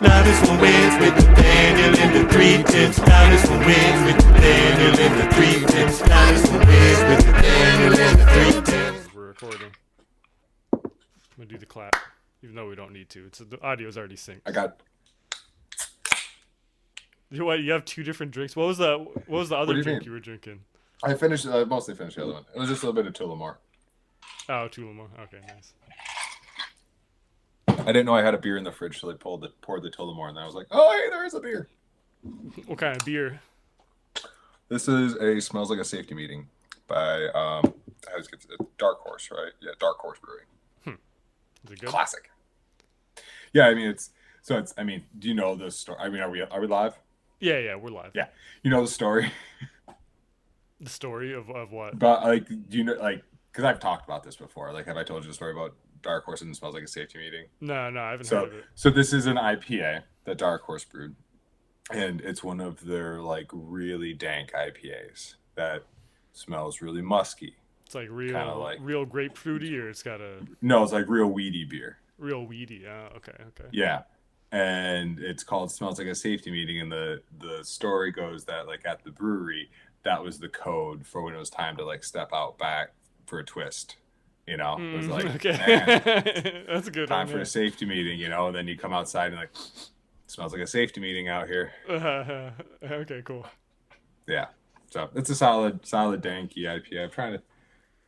Loudest one wins with Nathaniel and the three tips. Loudest one wins with Nathaniel and the three tips. Loudest one wins with Nathaniel and the three tips. We're recording. I'm gonna do the clap, even though we don't need to. The audio's already synced. I got. You have two different drinks. What was the other drink you were drinking? I mostly finished the other one. It was just a little bit of Tullamore. Oh, Tullamore. Okay, nice. I didn't know I had a beer in the fridge, so I poured the Tullamore, and then I was like, "Oh, hey, there is a beer." What kind of beer? This is a Smells Like a Safety Meeting by it's Dark Horse, right? Yeah, Dark Horse Brewing. Is it good? Classic. Yeah, I mean do you know the story? I mean, are we live? Yeah, we're live. Yeah, you know the story. The story of what? But do you know because I've talked about this before. Have I told you the story about Dark Horse and it Smells Like a Safety Meeting? No, I haven't heard of it. So this is an IPA that Dark Horse brewed, and it's one of their really dank IPAs that smells really musky. It's real grapefruity, or it's got No, it's real weedy beer. Real weedy. Okay. Yeah, and it's called Smells Like a Safety Meeting, and the story goes that at the brewery, that was the code for when it was time to step out back for a twist. It was okay. Man, that's a good time one, for a safety meeting, and then you come outside and smells like a safety meeting out here. Okay, cool. Yeah, so it's a solid danky IPA. I'm trying to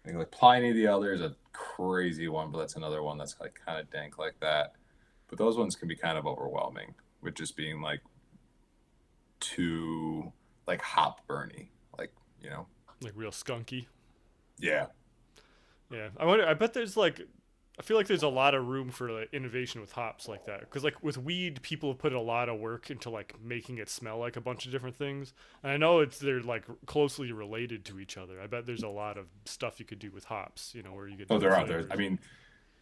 think Pliny the Elder is a crazy one, but that's another one that's kind of dank like that. But those ones can be kind of overwhelming with just being too hop burny, real skunky. Yeah. Yeah, I bet there's I feel like there's a lot of room for innovation with hops like that, because with weed, people have put a lot of work into making it smell like a bunch of different things, and I know they're closely related to each other. I bet there's a lot of stuff you could do with hops, where you get there are. I mean,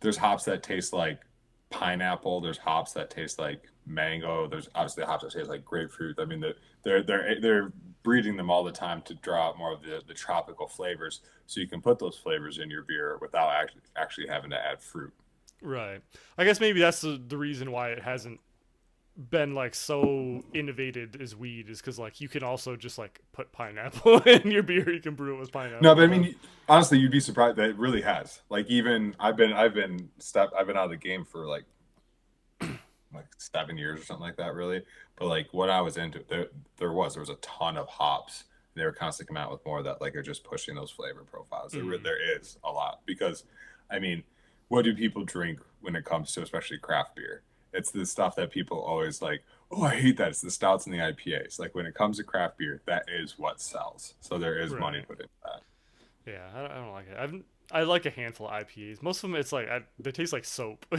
there's hops that taste like pineapple. There's hops that taste like mango. There's obviously hops that taste like grapefruit. I mean, they're breeding them all the time to draw out more of the tropical flavors, so you can put those flavors in your beer without actually having to add fruit. Right. I guess maybe that's the reason why it hasn't been so innovated as weed, is because you can also just put pineapple in your beer. You can brew it with pineapple. No, but I mean, honestly, you'd be surprised that it really has. Even I've been out of the game for 7 years or something like that, really. But what I was into, there was a ton of hops. They were constantly coming out with more that are just pushing those flavor profiles. There is a lot, because I mean, what do people drink when it comes to especially craft beer? It's the stuff that people always oh, I hate that. It's the stouts and the IPAs. When it comes to craft beer, that is what sells. So there is money put into that. Yeah, I don't like it. I like a handful of IPAs. Most of them, it's they taste like soap. I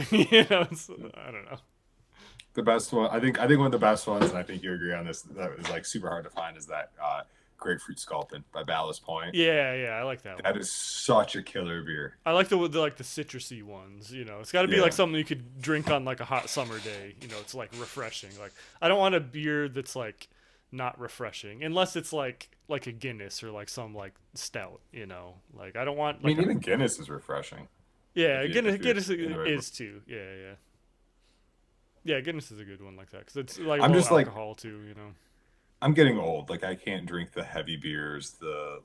don't know. The best one, I think one of the best ones, and I think you agree on this, that is super hard to find, is that Grapefruit Sculpin by Ballast Point. Yeah, I like that one. That is such a killer beer. I like the citrusy ones. It's got to be something you could drink on a hot summer day. It's refreshing. I don't want a beer that's not refreshing, unless it's like a Guinness or some stout. I don't want. I mean, even Guinness is refreshing. Yeah, Guinness is too. Yeah. Yeah, Guinness is a good one like that, because it's I'm just alcohol too. I'm getting old. I can't drink the heavy beers, the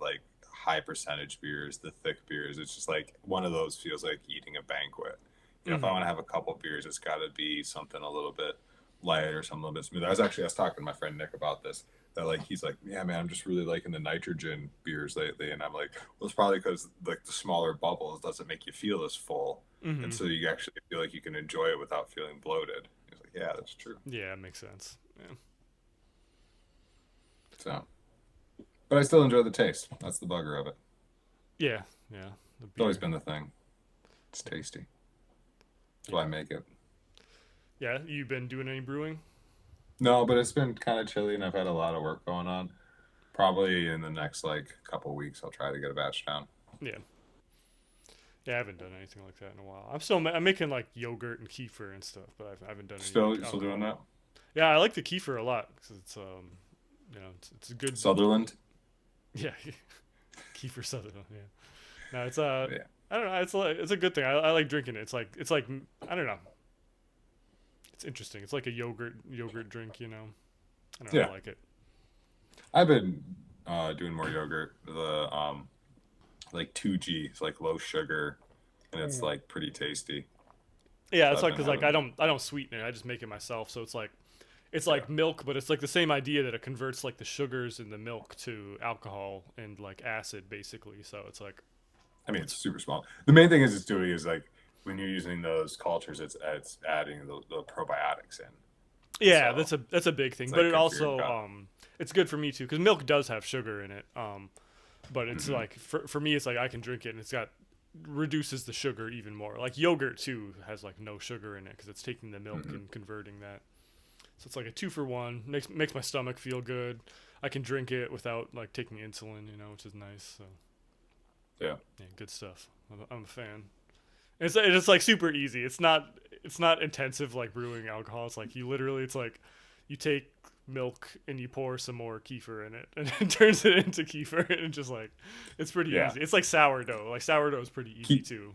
high percentage beers, the thick beers. It's just one of those feels like eating a banquet. If I want to have a couple beers, it's got to be something a little bit light or something a little bit smoother. I was talking to my friend Nick about this. That he's yeah, man, I'm just really liking the nitrogen beers lately, and I'm well, it's probably because the smaller bubbles doesn't make you feel as full, and so you actually feel like you can enjoy it without feeling bloated. He's yeah, that's true. Yeah, it makes sense. Yeah. So, but I still enjoy the taste. That's the bugger of it. Yeah. It's always been the thing. It's tasty. That's why I make it. Yeah, you been doing any brewing? No, but it's been kind of chilly, and I've had a lot of work going on. Probably in the next couple weeks, I'll try to get a batch down. Yeah, I haven't done anything like that in a while. I'm making yogurt and kefir and stuff, but I haven't done anything. Still doing that? Yeah, I like the kefir a lot, because it's it's a good Sutherland. Yeah, kefir Sutherland. Yeah, no, it's I don't know. It's a good thing. I like drinking it. It's like I don't know. It's interesting. It's like a yogurt drink, you know. I don't know, I like it. I've been doing more yogurt. The like 2G, it's like low sugar, and it's like pretty tasty. Yeah, So it's I've like been because like having I don't sweeten it. I just make it myself. So it's like milk, but it's like the same idea that it converts like the sugars in the milk to alcohol and like acid, basically. So it's like, I mean, it's super small. The main thing it's doing is like when you're using those cultures, it's adding the probiotics in. yeah, So that's a big thing. it's But like it good for your also gut. it's good for me too because milk does have sugar in it. But it's Mm-hmm. like for me, it's like I can drink it and it's got reduces the sugar even more. Like yogurt too has like no sugar in it because it's taking the milk Mm-hmm. and converting that. So it's like a 2-for-1. Makes my stomach feel good. I can drink it without like taking insulin, you know, which is nice. So Yeah. good stuff. I'm a fan. It's like super easy. It's not intensive like brewing alcohol. It's like it's like you take milk and you pour some more kefir in it and it turns it into kefir and just like it's pretty Yeah. easy. It's like sourdough. Like sourdough is pretty easy Ke- too.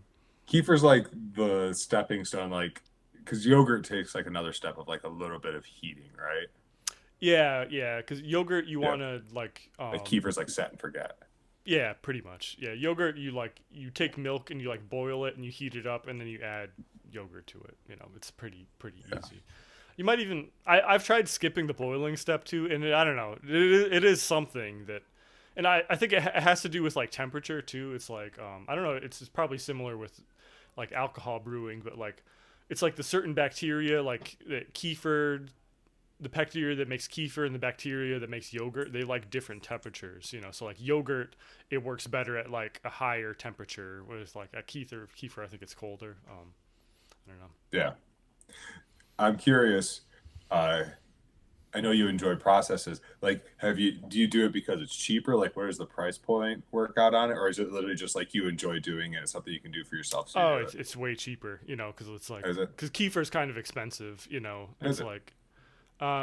Kefir's like the stepping stone, like because yogurt takes like another step of like a little bit of heating, right? Yeah, because yogurt you Yeah. want to like Like kefir's like set and forget. yeah, pretty much. Yeah, yogurt you take milk and you like boil it and you heat it up and then you add yogurt to it. You know, it's pretty easy. You might even I've tried skipping the boiling step too, and I don't know. It is something that, and I think it has to do with like temperature too. It's like I don't know. It's probably similar with like alcohol brewing, but like it's like the certain bacteria like that kefir. The bacteria that makes kefir and the bacteria that makes yogurt, they like different temperatures, you know. So like yogurt, it works better at like a higher temperature, whereas like a kefir, I think it's colder. I don't know. Yeah. I'm curious. I know you enjoy processes. Like, do you do it because it's cheaper? Like, where does the price point work out on it, or is it literally just like you enjoy doing it? It's something you can do for yourself. So Oh, you do it's way cheaper, you know, because it's like it. Is it? because kefir's kind of expensive, you know. Is It's it? like,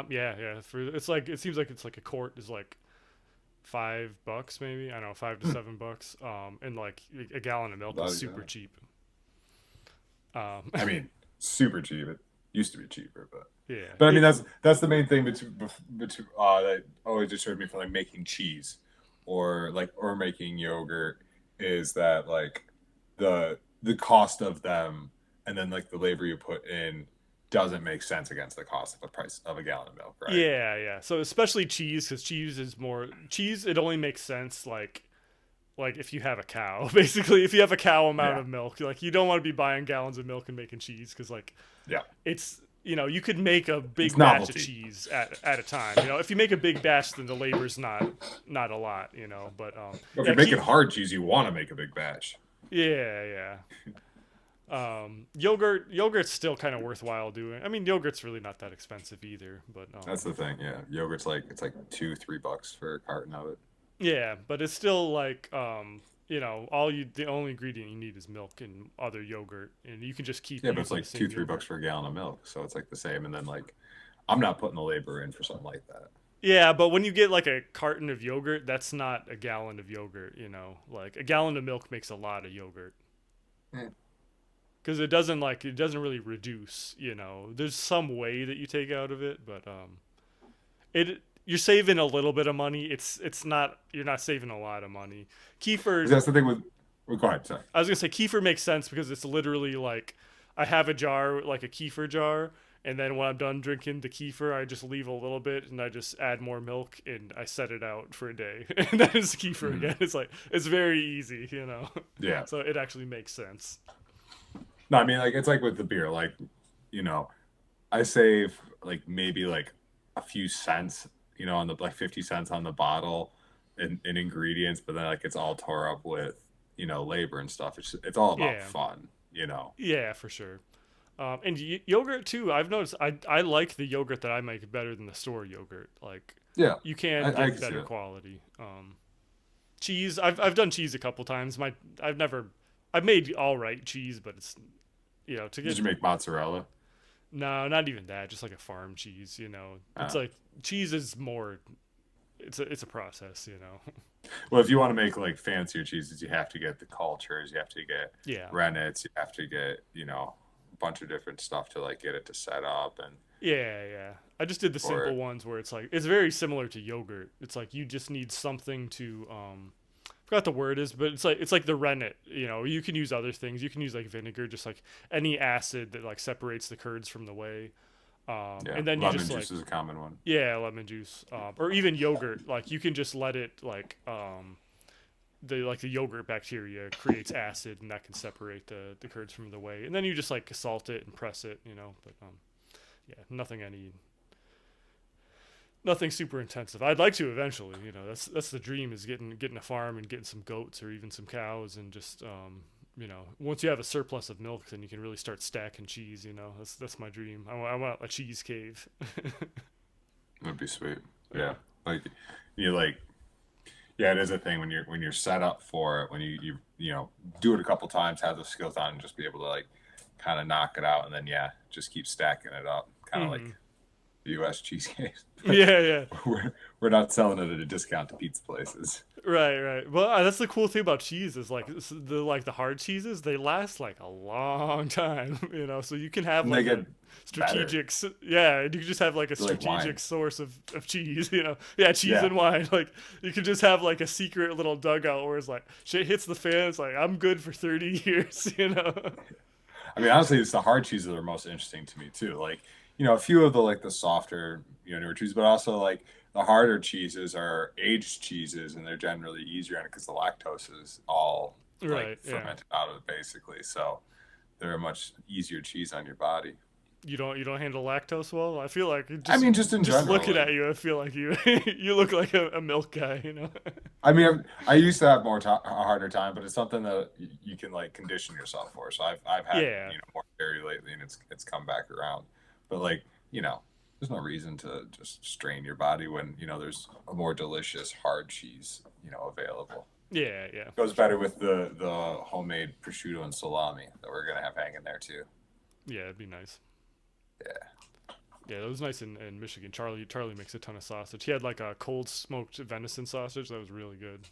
yeah. For it's like it seems like it's like a quart is like $5 maybe. I don't know, $5 to $7. And like a gallon of milk is Bloody super hell. cheap. I mean, super cheap. It used to be cheaper, but Yeah. I mean that's the main thing between that always disturbed me from like making cheese or making yogurt is that like the cost of them and then like the labor you put in doesn't make sense against the cost of a price of a gallon of milk, right? Yeah. So especially cheese, because cheese is more cheese. It only makes sense like if you have a cow. Basically, if you have a cow amount Yeah. of milk, like you don't want to be buying gallons of milk and making cheese because like Yeah. it's you could make a big It's batch of novelty. cheese at a time. You know, if you make a big batch, then the labor's not a lot. You know, but If yeah, you're making hard cheese, you want to make a big batch. yeah. Yogurt's still kind of worthwhile doing. I mean, yogurt's really not that expensive either, but That's the thing. Yeah, yogurt's like it's like $2-3 for a carton of it. yeah, but it's still like the only ingredient you need is milk and other yogurt, and you can just keep Yeah, but it's using like the same $2-3 yogurt. for a gallon of milk, so it's like the same. And then like, I'm not putting the labor in for something like that. Yeah, but when you get like a carton of yogurt, that's not a gallon of yogurt. You know, like a gallon of milk makes a lot of yogurt. Mm. Because it doesn't really reduce. You know, there's some way that you take out of it, but you're saving a little bit of money. It's not you're not saving a lot of money. Kefir, That's the thing with. Well, go ahead. Sorry. I was gonna say kefir makes sense because it's literally like I have a jar like a kefir jar, and then when I'm done drinking the kefir, I just leave a little bit and I just add more milk and I set it out for a day, and that is kefir again. It's like it's very easy, you know. Yeah. So it actually makes sense. No, I mean like it's like with the beer. Like, I save like maybe like a few cents, on the like 50 cents on the bottle in ingredients, but then like it's all tore up with labor and stuff. It's all about Yeah. fun. Yeah, for sure. And yogurt too. I've noticed I like the yogurt that I make better than the store yogurt. Like Yeah. you can I get can see better that. quality. Cheese. I've done cheese a couple times. I've made all right cheese, but it's to Did get you make mozzarella? no, not even that. Just like a farm cheese. It's Ah. like cheese is more. It's a process. Well, if you want to make like fancier cheeses, you have to get the cultures, you have to get Yeah. rennets, you have to get, a bunch of different stuff to like get it to set up and. Yeah. I just did the Or- simple ones where it's like it's very similar to yogurt. It's like you just need something to I forgot the word is, but it's like the rennet. You know, you can use other things. You can use like vinegar, just like any acid that like separates the curds from the whey. Yeah, And then you lemon just juice like is a common one. yeah, lemon juice, or even yogurt. Like you can just let it like the yogurt bacteria creates acid and that can separate the curds from the whey. And then you just like salt it and press it. You know, but yeah, nothing super intensive. I'd like to eventually, you know, that's the dream is getting a farm and getting some goats or even some cows and just you know, once you have a surplus of milk, then you can really start stacking cheese. You know, that's my dream. I want a cheese cave. That'd be sweet. Yeah, like you like. Yeah, it is a thing when you're set up for it. When you know do it a couple times, have the skills on, and just be able to like kind of knock it out, and then just keep stacking it up, kind of like the U.S. cheesecake. Yeah. We're not selling it at a discount to pizza places. Right. Well, that's the cool thing about cheese is like the hard cheeses, they last like a long time, you know. So you can have like a strategic, you can just have like a strategic like source of cheese, you know. Yeah, cheese and wine. Like you could just have like a secret little dugout where it's like shit hits the fan. It's like I'm good for 30 years, you know. I mean, honestly, it's the hard cheeses that are most interesting to me too. Like, you know, a few of the softer, you know, newer cheeses, but also like the harder cheeses are aged cheeses, and they're generally easier on it because the lactose is all fermented out of it basically. So they're a much easier cheese on your body. You don't handle lactose well. I feel like just in general, looking at you, I feel like you you look like a milk guy, you know. I mean, I used to have a harder time, but it's something that you can like condition yourself for. So I've had you know more dairy lately, and it's come back around. But like, you know, there's no reason to just strain your body when, you know, there's a more delicious hard cheese, you know, available. Yeah. Goes better with the homemade prosciutto and salami that we're gonna have hanging there too. Yeah, it'd be nice. Yeah, that was nice in Michigan. Charlie makes a ton of sausage. He had like a cold smoked venison sausage that was really good.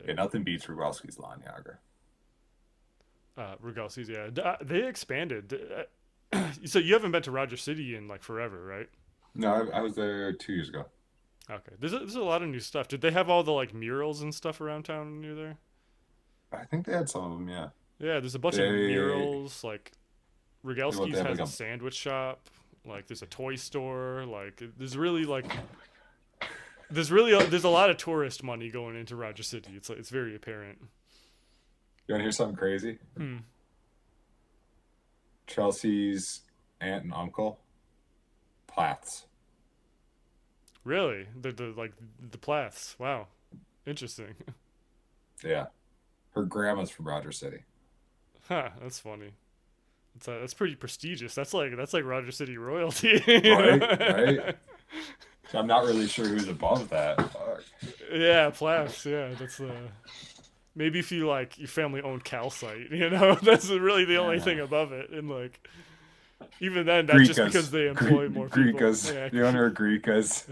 Yeah, nothing beats Rogalski's Lanyarger. Rogalski's, yeah. They expanded. So you haven't been to Roger City in like forever, right? No, I was there 2 years ago. Okay, there's a lot of new stuff. Did they have all the like murals and stuff around town when you're there? I think they had some of them, yeah. Yeah, there's a bunch of murals. Like Rogalski's has a sandwich shop. Like there's a toy store. Like there's a lot of tourist money going into Roger City. It's very apparent. You want to hear something crazy? Chelsea's aunt and uncle, Plaths. Really? The Plaths. Wow, interesting. Yeah, her grandma's from Roger City. Huh, that's funny. That's pretty prestigious. That's like Roger City royalty. Right. So I'm not really sure who's above that. Yeah, Plaths. Yeah, that's maybe if you like your family owned calcite, you know, that's really the only thing above it. And like, even then, that's just because they employ more people. Grikas. Yeah. The owner of Grikas.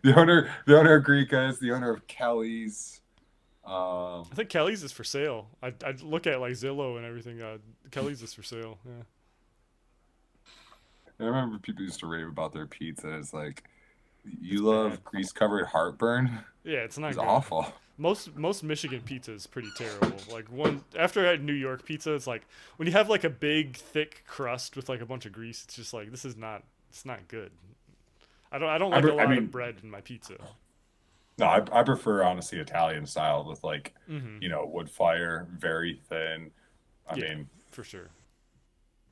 the owner of Grikas. The owner of Kelly's. I think Kelly's is for sale. I'd look at like Zillow and everything. Kelly's is for sale. Yeah. I remember people used to rave about their pizza. It's like, you love grease covered heartburn. Yeah, it's not. It's good. awful. Most Michigan pizza is pretty terrible. Like after I had New York pizza, it's like when you have like a big thick crust with like a bunch of grease, it's just like it's not good. I don't like a lot of bread in my pizza. No, I prefer honestly Italian style with like you know, wood fire, very thin. I mean, for sure.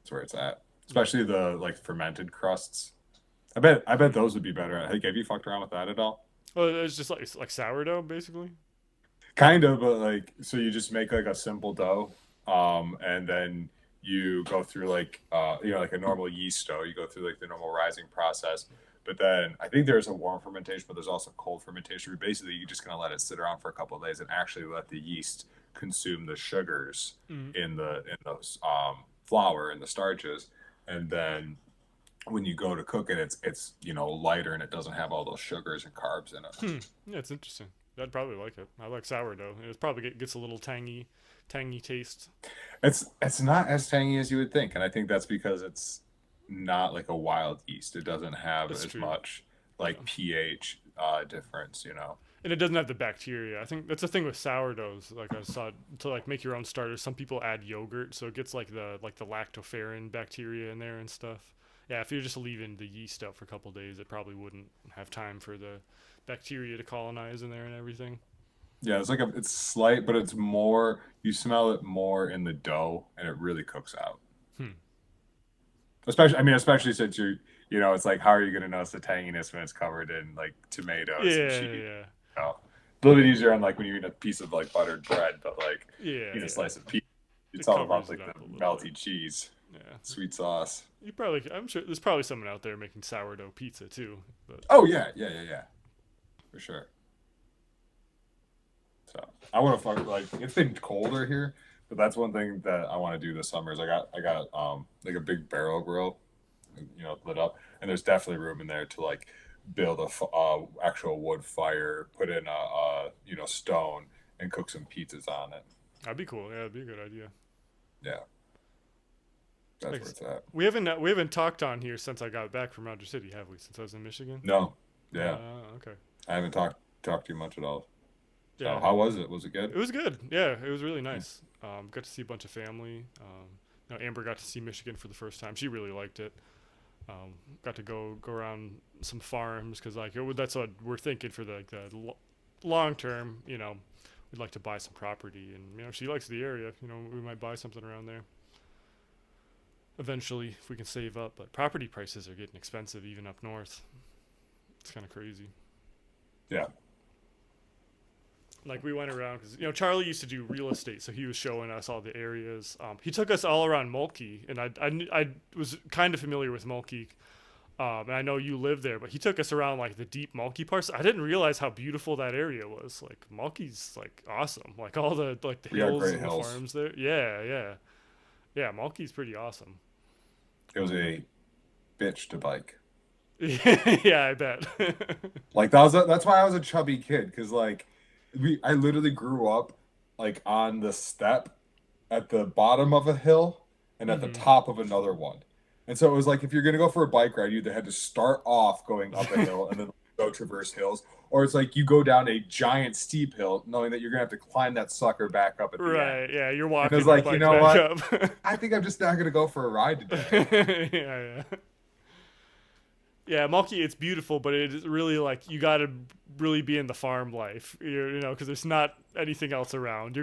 That's where it's at. Especially the like fermented crusts. I bet those would be better. Like, have you fucked around with that at all? Well, it's just like sourdough basically. Kind of, but like, so you just make like a simple dough, and then you go through like, you know, like a normal yeast dough. You go through like the normal rising process, but then I think there's a warm fermentation, but there's also cold fermentation. Where basically, you're just gonna let it sit around for a couple of days and actually let the yeast consume the sugars in those flour and the starches, and then when you go to cook it, it's you know, lighter and it doesn't have all those sugars and carbs in it. Yeah, it's interesting. I'd probably like it. I like sourdough. It probably gets a little tangy taste. It's not as tangy as you would think, and I think that's because it's not like a wild yeast. It doesn't have That's as true. much like pH difference, you know. And it doesn't have the bacteria. I think that's the thing with sourdoughs. Like I saw, to like make your own starters, some people add yogurt, so it gets like the lactoferrin bacteria in there and stuff. Yeah, if you're just leaving the yeast out for a couple days, it probably wouldn't have time for the bacteria to colonize in there and everything. Yeah, it's slight, but it's more. You smell it more in the dough, and it really cooks out. Hmm. Especially since you know, it's like, how are you going to notice the tanginess when it's covered in like tomatoes and Yeah, cheese? yeah, You know? A little bit easier on like when you eat a piece of like buttered bread, but like yeah. eat a slice of pizza. It's It all about covers like it the up a little melty bit. cheese, Yeah, sweet sauce. I'm sure there's probably someone out there making sourdough pizza too. But Oh yeah, for sure. So I want to fuck like it's been colder here, but that's one thing that I want to do this summer is I got like a big barrel grill, you know, lit up, and there's definitely room in there to like build a actual wood fire, put in a you know stone, and cook some pizzas on it. that'd be cool. Yeah, that'd be a good idea. Yeah, that's where Thanks. it's at. We haven't talked on here since I got back from Roger City, have we? Since I was in Michigan. No, yeah, Okay. I haven't talked to you much at all. So Yeah. how was it? Was it good? It was good. Yeah, it was really nice. Got to see a bunch of family. Amber got to see Michigan for the first time. She really liked it. Got to go around some farms because that's what we're thinking for the long term. You know, we'd like to buy some property, and you know she likes the area. You know, we might buy something around there eventually if we can save up. But property prices are getting expensive even up north. It's kind of crazy. Yeah. Like we went around because you know Charlie used to do real estate, so he was showing us all the areas. He took us all around Mulkey, and I was kind of familiar with Mulkey, and I know you live there, but he took us around like the deep Mulkey parts. I didn't realize how beautiful that area was. Like Mulkey's like awesome, like all the hills great and hills. the farms there. Yeah. Mulkey's pretty awesome. It was a bitch to bike. Yeah, I bet. Like that's why I was a chubby kid because like I literally grew up like on the step at the bottom of a hill and at the top of another one. And so it was like if you're gonna go for a bike ride, you either had to start off going up a hill and then go traverse hills, or it's like you go down a giant steep hill knowing that you're gonna have to climb that sucker back up at the end. Right, yeah, you're walking Because like, the you bike know back what? up. I think I'm just not gonna go for a ride today. Yeah. Yeah, Mulkey, it's beautiful, but it is really like you got to really be in the farm life, you know, because there's not anything else around.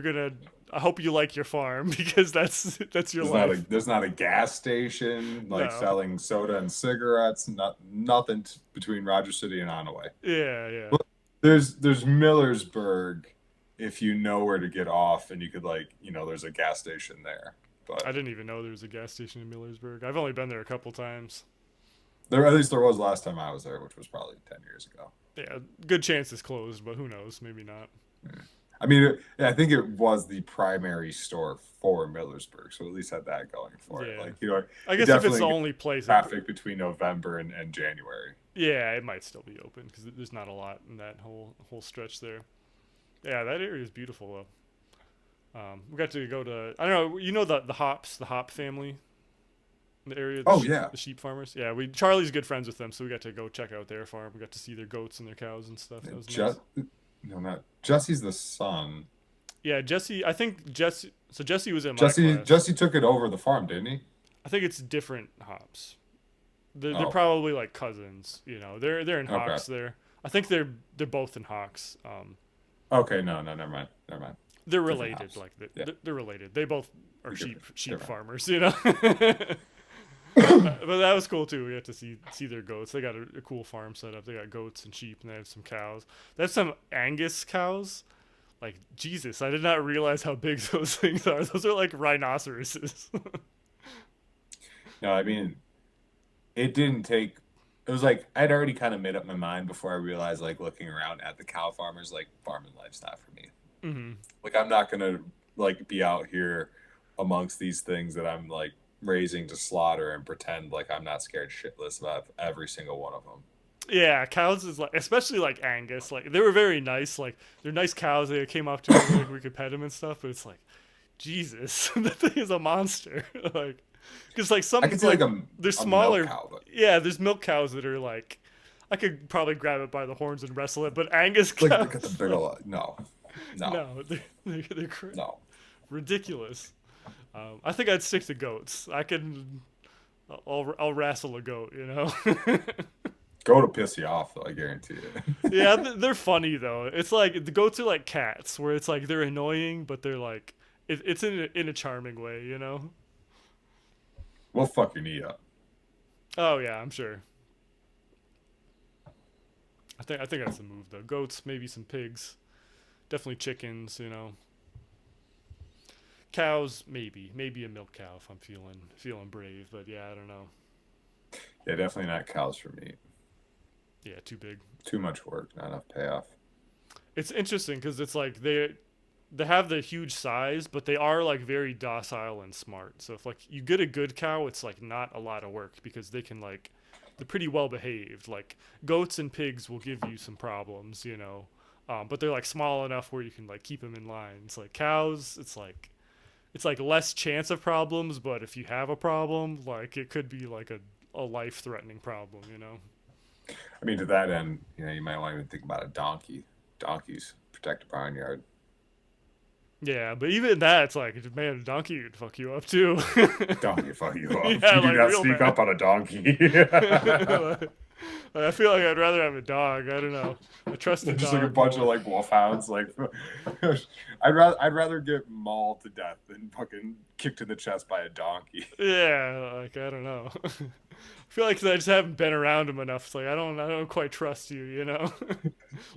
I hope you like your farm because that's your life. There's not a gas station like No. selling soda and cigarettes. Nothing between Roger City and Onaway. Yeah. There's Millersburg if you know where to get off, and you could like there's a gas station there. But I didn't even know there was a gas station in Millersburg. I've only been there a couple times. at least there was last time I was there, which was probably 10 years ago. Yeah, good chance it's closed, but who knows? Maybe not. I mean, I think it was the primary store for Millersburg, so at least had that going for it. Yeah. Like I guess if it's the only place. traffic between November and January. Yeah, it might still be open because there's not a lot in that whole stretch there. Yeah, that area is beautiful though. We got to go to I don't know, you know the hops, the hop family, in the area. Yeah, the sheep farmers. Yeah, Charlie's good friends with them, so we got to go check out their farm. We got to see their goats and their cows and stuff. That was nice. No, not Jesse's the son. Yeah, Jesse. I think Jesse. So Jesse was in my Jesse. class. Jesse took it over the farm, didn't he? I think it's different hops. They're Oh. probably like cousins. You know, they're in Okay. Hawks there. I think they're both in Hawks. Okay, no, never mind. They're Different related. hops. Like Yeah. they're related. They both are Different. sheep Different. farmers. You know. But that was cool too. We got to see their goats. They got a cool farm set up. They got goats and sheep, and they have some cows. They have some Angus cows. Like Jesus, I did not realize how big those things are. Those are like rhinoceroses. No, I mean, it didn't take. It was like I'd already kind of made up my mind before I realized, like looking around at the cow farmers, like farming life's not for me. Mm-hmm. Like I'm not gonna like be out here amongst these things that I'm like raising to slaughter and pretend like I'm not scared shitless about every single one of them. Yeah, cows is like, especially like Angus. Like they were very nice. Like they're nice cows. They came up to me like we could pet them and stuff. But it's like, Jesus, that thing is a monster. Like, because like I some could see like like there's a milk smaller. cow, but Yeah, there's milk cows that are like, I could probably grab it by the horns and wrestle it. But Angus like cows, look at the big like, old no, no, they're no. ridiculous. I think I'd stick to goats. I'll wrestle a goat. You know. Go to piss you off though, I guarantee it. Yeah, they're funny though. It's like the goats are like cats, where it's like they're annoying, but they're like it's in a charming way, you know. We'll fuck your knee up. Oh yeah, I'm sure. I think that's the move though. Goats, maybe some pigs, definitely chickens, you know. Cows, maybe a milk cow if I'm feeling brave, but yeah, I don't know. Yeah, definitely not cows for meat. Yeah, too big. Too much work, not enough payoff. It's interesting because it's like they have the huge size, but they are like very docile and smart. So if like you get a good cow, it's like not a lot of work because they can like they're pretty well behaved. Like goats and pigs will give you some problems, you know, but they're like small enough where you can like keep them in line. It's like cows, it's like less chance of problems, but if you have a problem, like it could be like a life threatening problem, you know. I mean, to that end, you know, you might want to even think about a donkey. Donkeys protect a barnyard. Yeah, but even that, it's like, man, a donkey would fuck you up too. Donkey fuck you up. Yeah, You do like not real sneak bad. up on a donkey. I feel like I'd rather have a dog. I don't know. I trust the Just dog. like a bunch of more. like wolfhounds. Like, I'd rather get mauled to death than fucking kicked in the chest by a donkey. Yeah, like I don't know. I feel like I just haven't been around him enough. It's like I don't quite trust you, you know.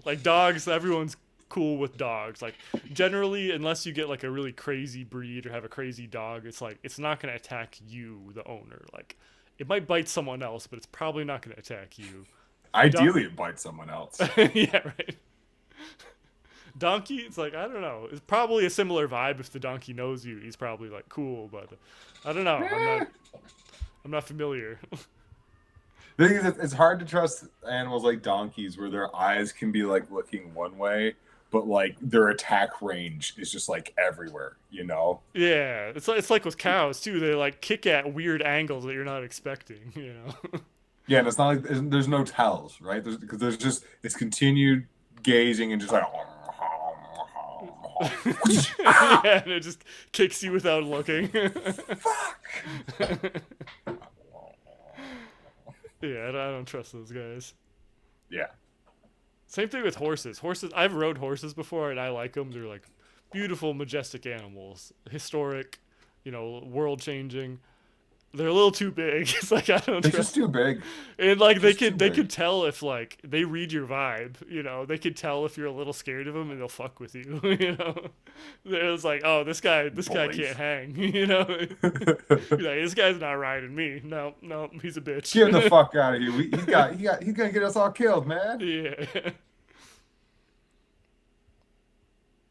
Like dogs, everyone's cool with dogs. Like generally, unless you get like a really crazy breed or have a crazy dog, it's like it's not gonna attack you, the owner. Like it might bite someone else, but it's probably not gonna attack you. Ideally, it bites someone else. Yeah, right. Donkey, it's like I don't know. It's probably a similar vibe. If the donkey knows you, he's probably like cool, but I don't know. I'm not familiar. The thing is, it's hard to trust animals like donkeys where their eyes can be like looking one way, but like their attack range is just like everywhere, you know? Yeah, it's like with cows too. They like kick at weird angles that you're not expecting. You know. Yeah, and it's not like there's no tells, right? Because there's just it's continued gazing and just like. Yeah, and it just kicks you without looking. Fuck. Yeah, I don't trust those guys. Yeah. Same thing with horses. Horses, I've rode horses before, and I like them. They're like beautiful, majestic animals, historic, you know, world changing. They're a little too big. It's like I don't They're trust. just too big. And like they Just too could big. tell if like they read your vibe. You know, they could tell if you're a little scared of them, and they'll fuck with you. You know, it's like, oh, this guy Bullies. can't hang. You know, you're like, this guy's not riding me. No, he's a bitch. Get the fuck out of here. He's gonna get us all killed, man. Yeah.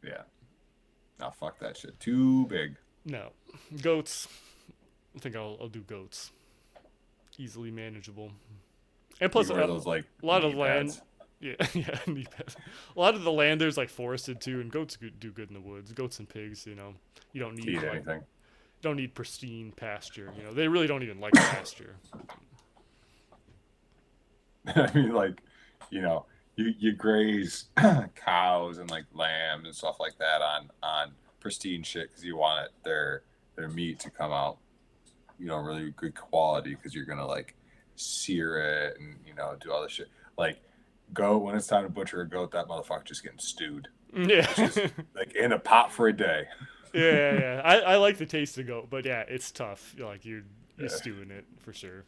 Yeah. Nah, fuck that shit. Too big. No, goats. I think I'll do goats. Easily manageable. And plus, You wear those like a lot of knee land. pads. Yeah, yeah, knee pads. A lot of the land there's like forested too, and goats do good in the woods. Goats and pigs, you know, you don't need Eat like, anything. don't need pristine pasture. You know, they really don't even like pasture. I mean, like, you know, you graze cows and like lambs and stuff like that on pristine shit because you want their meat to come out, you know, really good quality because you're gonna like sear it and you know do all this shit. Like goat, when it's time to butcher a goat, that motherfucker just getting stewed, Yeah, just like in a pot for a day. yeah. I like the taste of goat, but yeah, it's tough. Like you're Yeah. stewing it for sure.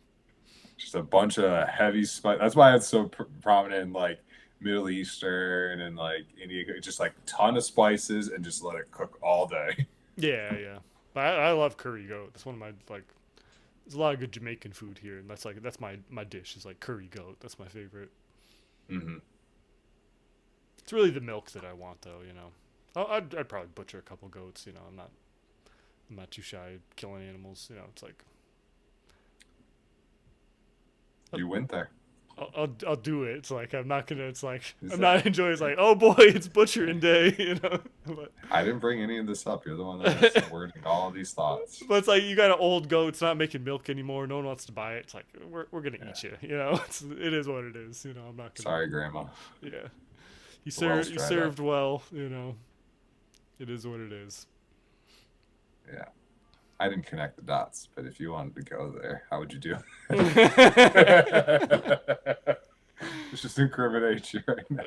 Just a bunch of heavy spice. That's why it's so prominent in like Middle Eastern and like India. Just like ton of spices and just let it cook all day. Yeah. But I love curry goat. That's one of my like. There's a lot of good Jamaican food here, and that's my dish is like curry goat. That's my favorite. Mm-hmm. It's really the milk that I want, though. You know, I'd probably butcher a couple goats. You know, I'm not too shy of killing animals. You know, it's like You went there. I'll do it. It's like I'm not gonna. It's like I'm not enjoying. It's like, oh boy, it's butchering day, you know. But I didn't bring any of this up. You're the one that's wording all of these thoughts. it's like you got an old goat. It's not making milk anymore. No one wants to buy it. It's like we're gonna eat you. You know, it is what it is. You know, I'm not gonna. Sorry, Grandma. Yeah, you Well served well. You know, it is what it is. Yeah. I didn't connect the dots, but if you wanted to go there, how would you do? Let's just incriminate you right now.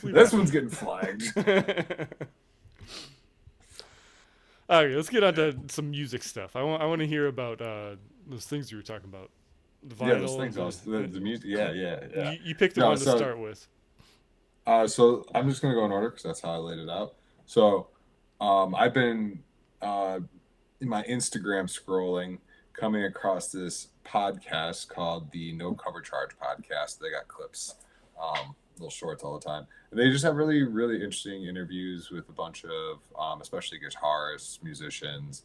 This one's getting flagged. Okay, let's get on to some music stuff. I want to hear about those things you were talking about. The vinyl. Yeah, those things. The music. Yeah. You picked the one to start with. So I'm just gonna go in order because that's how I laid it out. So, I've been in my Instagram scrolling, coming across this podcast called the No Cover Charge Podcast. They got clips, little shorts all the time. And they just have really, really interesting interviews with a bunch of, especially guitarists, musicians.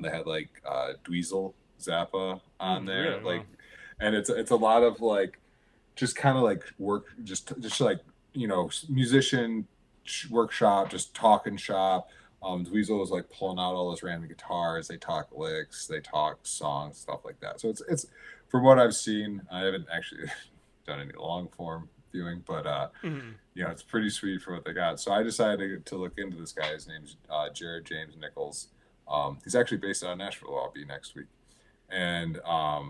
They had like Dweezil Zappa on there, yeah, like, wow. and it's a lot of like, just kind of like work, just like, you know, musician workshop, just talking shop. Dweezil was like pulling out all those random guitars. They talk licks, they talk songs, stuff like that. So it's from what I've seen. I haven't actually done any long form viewing, but you know, it's pretty sweet for what they got. So I decided to look into this guy. His name's Jared James Nichols. He's actually based out of Nashville. I'll be next week, and I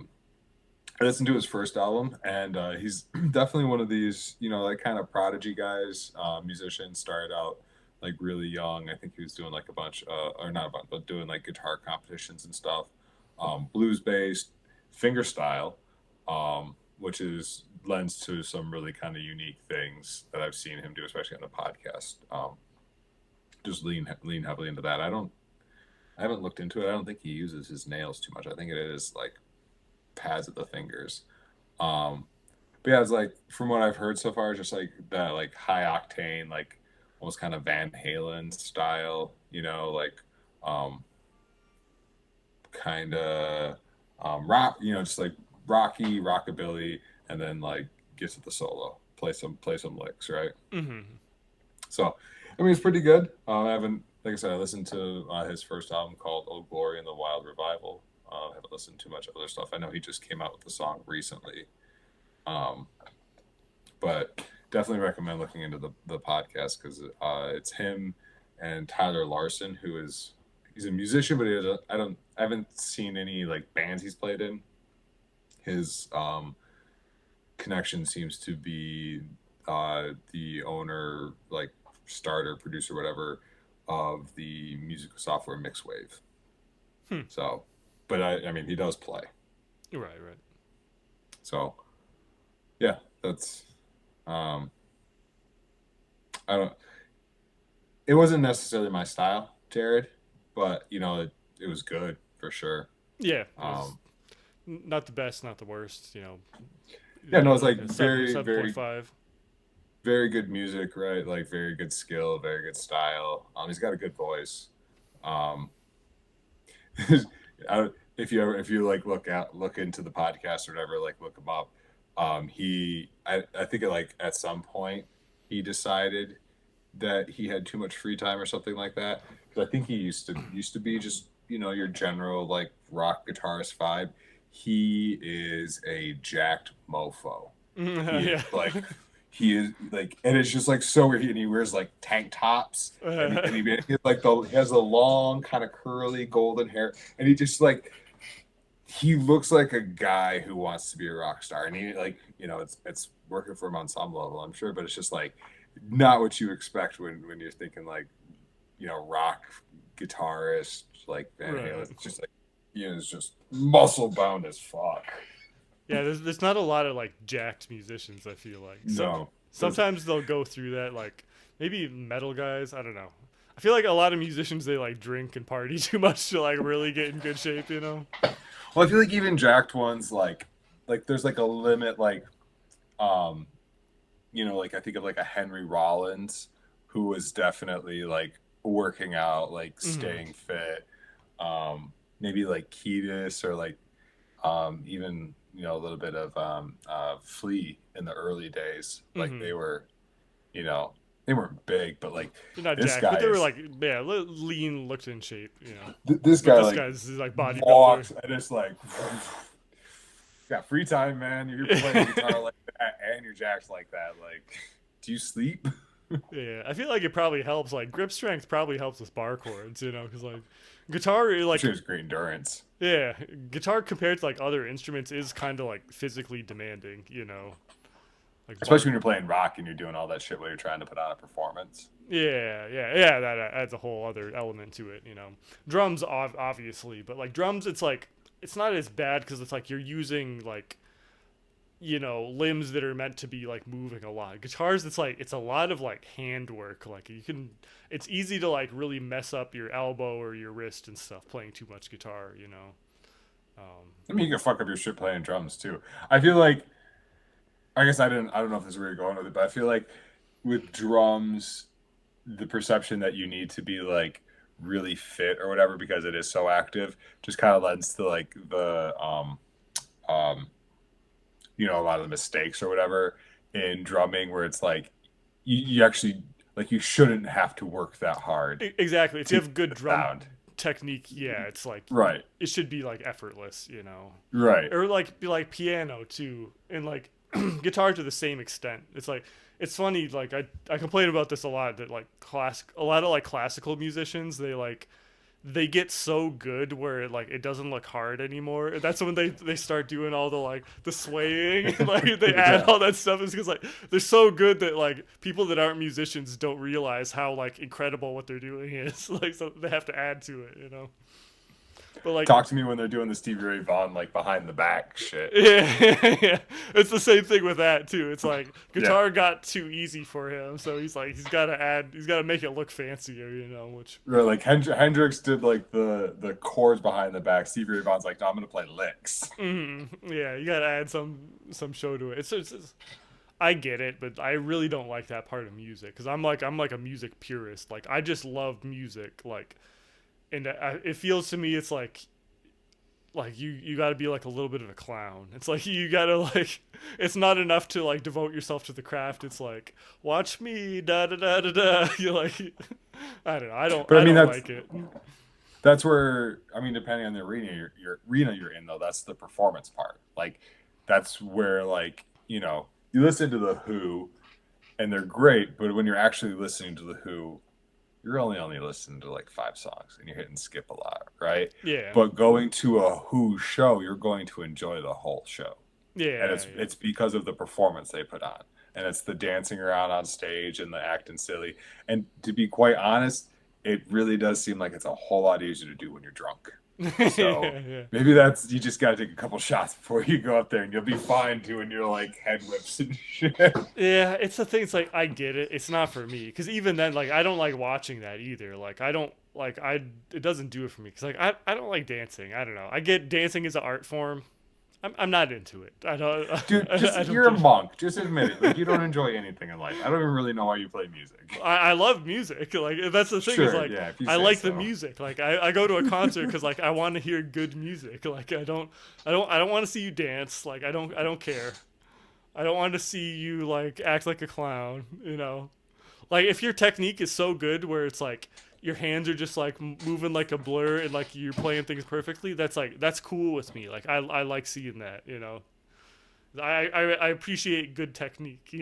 listened to his first album, and he's definitely one of these, you know, like kind of prodigy guys, musicians. Started out like really young. I think he was doing like a bunch, or not a bunch, but doing like guitar competitions and stuff. Blues based, finger style, which is lends to some really kind of unique things that I've seen him do, especially on the podcast. Just lean heavily into that. I haven't looked into it. I don't think he uses his nails too much. I think it is like pads of the fingers. But yeah, it's like from what I've heard so far, it's just like that like high octane, like almost kind of Van Halen style, you know, like kind of rock, you know, just like rocky rockabilly, and then like gets at the solo, play some licks, right? Mm-hmm. So I mean, it's pretty good. I haven't, like I said, I listened to his first album called Old Glory and the Wild Revival. I haven't listened to much other stuff. I know he just came out with the song recently, but definitely recommend looking into the podcast because it's him and Tyler Larson, he's a musician, but I haven't seen any like bands he's played in. His connection seems to be the owner, like starter, producer, whatever, of the music software Mixwave. So, but I mean, he does play. Right. So, yeah, that's. It wasn't necessarily my style, Jared, but you know, it was good for sure. Yeah. Not the best, not the worst, you know. Yeah, no, it's like 7.5. very good music, right? Like very good skill, very good style. He's got a good voice. If you like look into the podcast or whatever, like look him up. I think at some point he decided that he had too much free time or something like that. Because I think he used to be just, you know, your general like rock guitarist vibe. He is a jacked mofo. He is like, and it's just like so weird. And he wears like tank tops, and he has a long kind of curly golden hair, and he just like. He looks like a guy who wants to be a rock star, and he like, you know, it's working for him on some level, I'm sure, but it's just like not what you expect when you're thinking like, you know, rock guitarist like Van Halen. It's just like, you know, it's just muscle bound as fuck. Yeah, there's not a lot of like jacked musicians. I feel like sometimes they'll go through that, like maybe metal guys. I don't know. I feel like a lot of musicians, they like drink and party too much to like really get in good shape, you know. Well, I feel like even jacked ones, like there's like a limit, like, you know, like I think of like a Henry Rollins, who was definitely like working out, like staying fit. Maybe like Kiedis or like Even a little bit of Flea in the early days. Like they were, they weren't big, but like They're not this jacked, guy but they were is, like lean, looked in shape. this But guy this like guy's is like bodybuilder. walks and it's like got free time, man. You're playing guitar like that and you're jacked like that. Like, do you sleep? Yeah, I feel like it probably helps. Like grip strength probably helps with bar chords, because like guitar, like Sure, it's great endurance. yeah, guitar compared to like other instruments is kind of like physically demanding, like Especially when you're playing rock and you're doing all that shit while you're trying to put on a performance. Yeah. That adds a whole other element to it, Drums, obviously, but like drums, it's like it's not as bad because it's like you're using like limbs that are meant to be like moving a lot. Guitars, it's like it's a lot of like handwork. Like it's easy to like really mess up your elbow or your wrist and stuff playing too much guitar. I mean, you can fuck up your shit playing drums too. I feel like, I guess I don't know if this is where you're going with it, but I feel like with drums, the perception that you need to be like really fit or whatever because it is so active just kind of lends to like the a lot of the mistakes or whatever in drumming where it's like you actually like you shouldn't have to work that hard. Exactly. If you have good drum sound. Technique, yeah, it's like right. It should be like effortless, Right. Or like be like piano too, and like guitar to the same extent. It's like it's funny. Like I complain about this a lot that like a lot of like classical musicians they get so good where it doesn't look hard anymore. That's when they start doing all the like the swaying, like they add all that stuff. Is because like they're so good that like people that aren't musicians don't realize how like incredible what they're doing is. Like so they have to add to it, But like, talk to me when they're doing the Stevie Ray Vaughan like behind the back shit. Yeah, it's the same thing with that too. It's like guitar got too easy for him, so he's got to make it look fancier, Which right, like Hendrix did like the chords behind the back. Stevie Ray Vaughan's like, no, I'm gonna play licks. Mm-hmm. Yeah, you got to add some show to it. It's I get it, but I really don't like that part of music because I'm like a music purist. Like I just love music, like. And it feels to me it's like you got to be like a little bit of a clown. It's like you got to like it's not enough to like devote yourself to the craft. It's like watch me da da da da da. You're like I don't know. I don't like it. That's where depending on the arena you're in though, that's the performance part. Like that's where like you listen to the Who and they're great, but when you're actually listening to the Who, you're only listening to like 5 songs and you're hitting skip a lot, right? Yeah. But going to a Who show, you're going to enjoy the whole show. Yeah. And it's because of the performance they put on. And it's the dancing around on stage and the acting silly. And to be quite honest, it really does seem like it's a whole lot easier to do when you're drunk. So maybe you just got to take a couple shots before you go up there and you'll be fine doing your like head whips and shit. Yeah, it's the thing. It's like, I get it. It's not for me. Cause even then, like, I don't like watching that either. Like, it doesn't do it for me. Cause like, I don't like dancing. I don't know. I get dancing is an art form. I'm not into it. I don't. Dude, you're a monk. Just admit it. Like you don't enjoy anything in life. I don't even really know why you play music. I love music. Like that's the thing. Sure, is like I like the music. Like I go to a concert because like I want to hear good music. Like I don't want to see you dance. Like I don't care. I don't want to see you like act like a clown. Like if your technique is so good where it's like your hands are just like moving like a blur and like you're playing things perfectly, that's cool with me. Like I like seeing that, I appreciate good technique,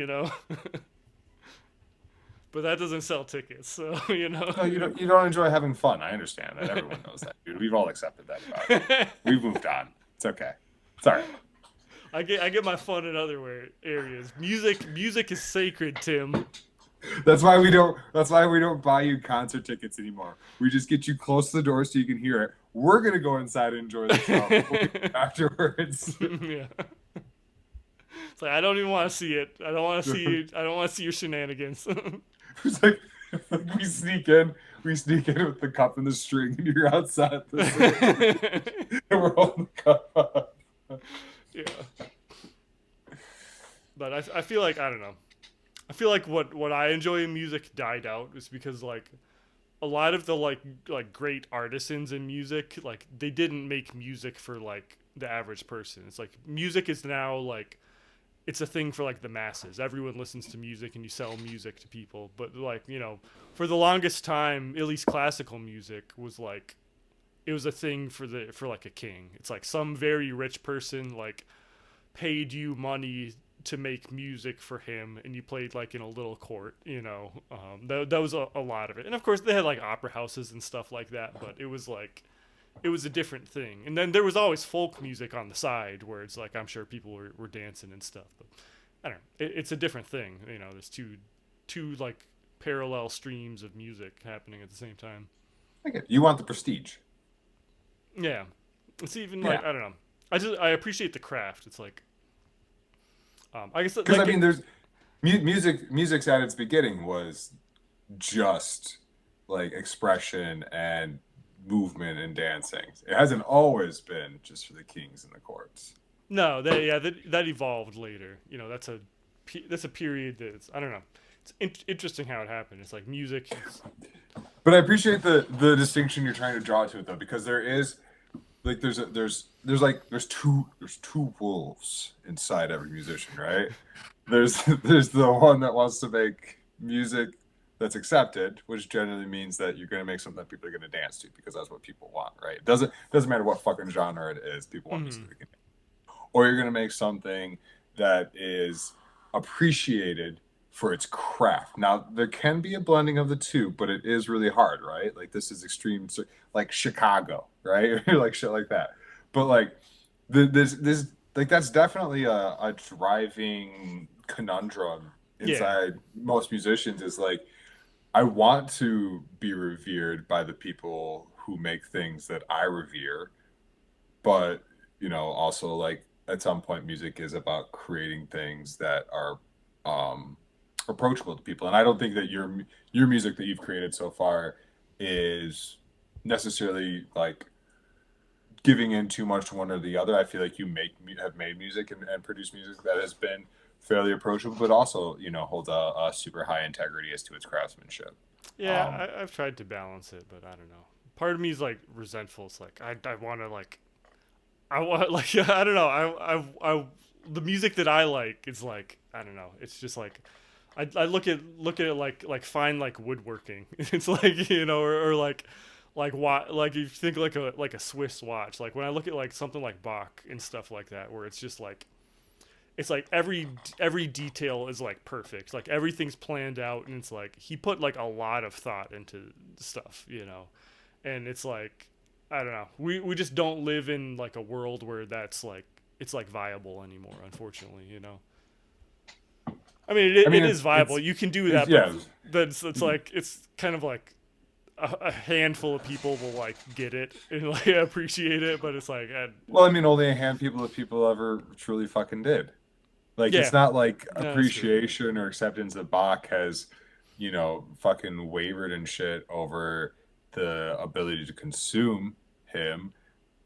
but that doesn't sell tickets, so No, you don't enjoy having fun. I understand that. Everyone knows that, dude. We've all accepted that about it. We've moved on. It's okay. It's all right. I get my fun in other areas. Music is sacred, Tim. That's why we don't buy you concert tickets anymore. We just get you close to the door so you can hear it. We're gonna go inside and enjoy the show afterwards. Yeah. It's like I don't even want to see it. I don't want to see you. I don't want to see your shenanigans. It's like we sneak in with the cup and the string, and you're outside. And we're holding the cup up. Yeah. But I feel like I don't know. I feel like what I enjoy in music died out is because like a lot of the like great artisans in music, like they didn't make music for like the average person. It's like music is now like it's a thing for like the masses. Everyone listens to music and you sell music to people. But like, you know, for the longest time, at least classical music was like it was a thing for like a king. It's like some very rich person like paid you money to make music for him, and you played like in a little court, you know. That was a lot of it. And of course they had like opera houses and stuff like that, but it was a different thing. And then there was always folk music on the side where it's like I'm sure people were dancing and stuff, but I don't know. It's a different thing, you know. There's two like parallel streams of music happening at the same time. I get it. You want the prestige. Yeah, it's even like I don't know. I appreciate the craft. It's like I guess Because like I mean, there's music's at its beginning was just like expression and movement and dancing. It hasn't always been just for the kings and the courts. no, that evolved later. You know, that's a period that's I don't know. It's interesting how it happened. It's like music. But I appreciate the distinction you're trying to draw to it though, because there is like there's two wolves inside every musician, right? There's the one that wants to make music that's accepted, which generally means that you're going to make something that people are going to dance to because that's what people want, right? It doesn't matter what fucking genre it is, people want music. Or you're going to make something that is appreciated for its craft. Now, there can be a blending of the two, but it is really hard, right? Like this is extreme, like Chicago, right? Like shit like that. But like this like that's definitely a driving conundrum inside most musicians is like, I want to be revered by the people who make things that I revere, but you know, also like at some point music is about creating things that are approachable to people. And I don't think that your music that you've created so far is necessarily like giving in too much to one or the other. I feel like you have made music and produced music that has been fairly approachable, but also, you know, holds a super high integrity as to its craftsmanship. Yeah, I've tried to balance it, but I don't know. Part of me is like resentful. It's like I want to like I want like I don't know. I the music that I like is like I don't know. It's just like I look at it like fine like woodworking. It's like, you know, or like you think like a Swiss watch. Like when I look at like something like Bach and stuff like that, where it's just like it's like every detail is like perfect. Like everything's planned out, and it's like he put like a lot of thought into stuff, you know. And it's like I don't know. We just don't live in like a world where that's like it's like viable anymore, unfortunately, you know. I mean, it is viable. You can do that, but it's like it's kind of like a handful of people will like get it and like appreciate it, but it's like well, I mean, only a handful of people ever truly fucking did. Like it's not like appreciation or acceptance that Bach has, you know, fucking wavered and shit over the ability to consume him.